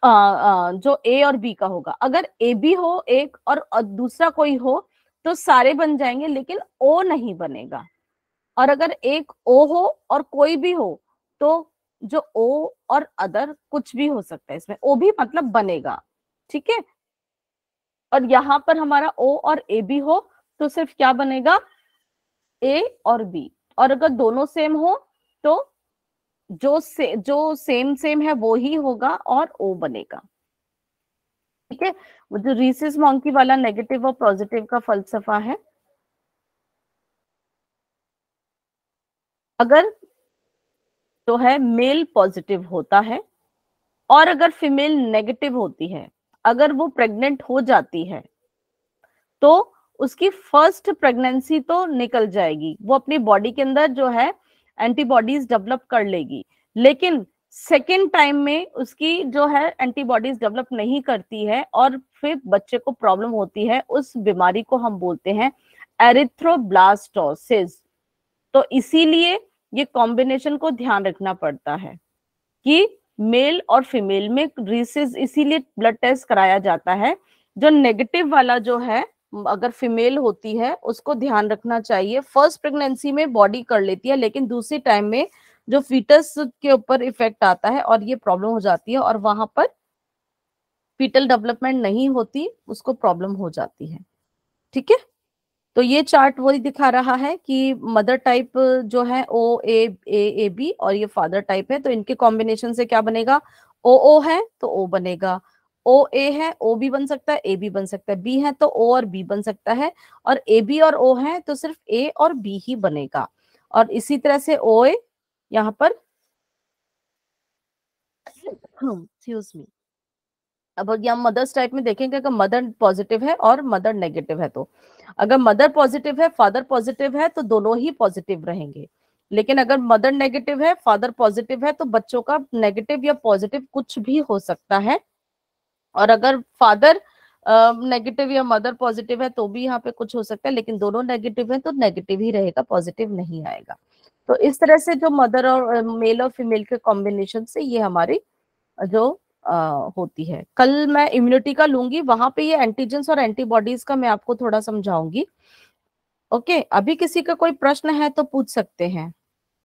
जो ए और बी का होगा, अगर ए बी हो एक और दूसरा कोई हो तो सारे बन जाएंगे, लेकिन ओ नहीं बनेगा। और अगर एक ओ हो और कोई भी हो तो जो ओ और अदर कुछ भी हो सकता है, इसमें ओ भी मतलब बनेगा। ठीक है, और यहां पर हमारा ओ और ए बी हो तो सिर्फ क्या बनेगा, ए और बी, और अगर दोनों सेम हो तो जो सेम है वो ही होगा और ओ बनेगा। ठीक है, वो जो रीसेस मॉन्की वाला नेगेटिव और पॉजिटिव का फलसफा है, अगर तो है मेल पॉजिटिव होता है और अगर फीमेल नेगेटिव होती है, अगर वो प्रेग्नेंट हो जाती है तो उसकी फर्स्ट प्रेगनेंसी तो निकल जाएगी, वो अपनी बॉडी के अंदर जो है एंटीबॉडीज डेवलप कर लेगी, लेकिन सेकेंड टाइम में उसकी जो है एंटीबॉडीज डेवलप नहीं करती है और फिर बच्चे को प्रॉब्लम होती है। उस बीमारी को हम बोलते हैं एरिथ्रोब्लास्टोसिस। तो इसीलिए ये कॉम्बिनेशन को ध्यान रखना पड़ता है कि मेल और फीमेल में रीसेस, इसीलिए ब्लड टेस्ट कराया जाता है। जो नेगेटिव वाला जो है, अगर फीमेल होती है उसको ध्यान रखना चाहिए, फर्स्ट प्रेगनेंसी में बॉडी कर लेती है, लेकिन दूसरी टाइम में जो फीटस के ऊपर इफेक्ट आता है और ये प्रॉब्लम हो जाती है और वहां पर फीटल डेवलपमेंट नहीं होती, उसको प्रॉब्लम हो जाती है। ठीक है, तो ये चार्ट वही दिखा रहा है कि मदर टाइप जो है ओ ए बी और ये फादर टाइप है, तो इनके कॉम्बिनेशन से क्या बनेगा, ओ है तो ओ बनेगा, ओ ए है ओ बी बन सकता है, ए बी बन सकता है, बी है तो ओ और बी बन सकता है, और ए बी और ओ है तो सिर्फ ए और बी ही बनेगा। और इसी तरह से ओ ए यहाँ पर एक्सक्यूज मी, अब यहाँ मदर्स टाइप में देखेंगे अगर मदर पॉजिटिव है और मदर नेगेटिव है, तो अगर मदर पॉजिटिव है फादर पॉजिटिव है तो दोनों ही पॉजिटिव रहेंगे। लेकिन अगर मदर नेगेटिव है फादर पॉजिटिव है तो बच्चों का नेगेटिव या पॉजिटिव कुछ भी हो सकता है। और अगर फादर नेगेटिव या मदर पॉजिटिव है तो भी यहाँ पे कुछ हो सकता है, लेकिन दोनों नेगेटिव है तो नेगेटिव ही रहेगा, पॉजिटिव नहीं आएगा। तो इस तरह से जो मदर और मेल और फीमेल के कॉम्बिनेशन से ये हमारी जो होती है। कल मैं इम्यूनिटी का लूंगी, वहां पे ये एंटीजेंस और एंटीबॉडीज का मैं आपको थोड़ा समझाऊंगी। ओके, अभी किसी का कोई प्रश्न है तो पूछ सकते हैं।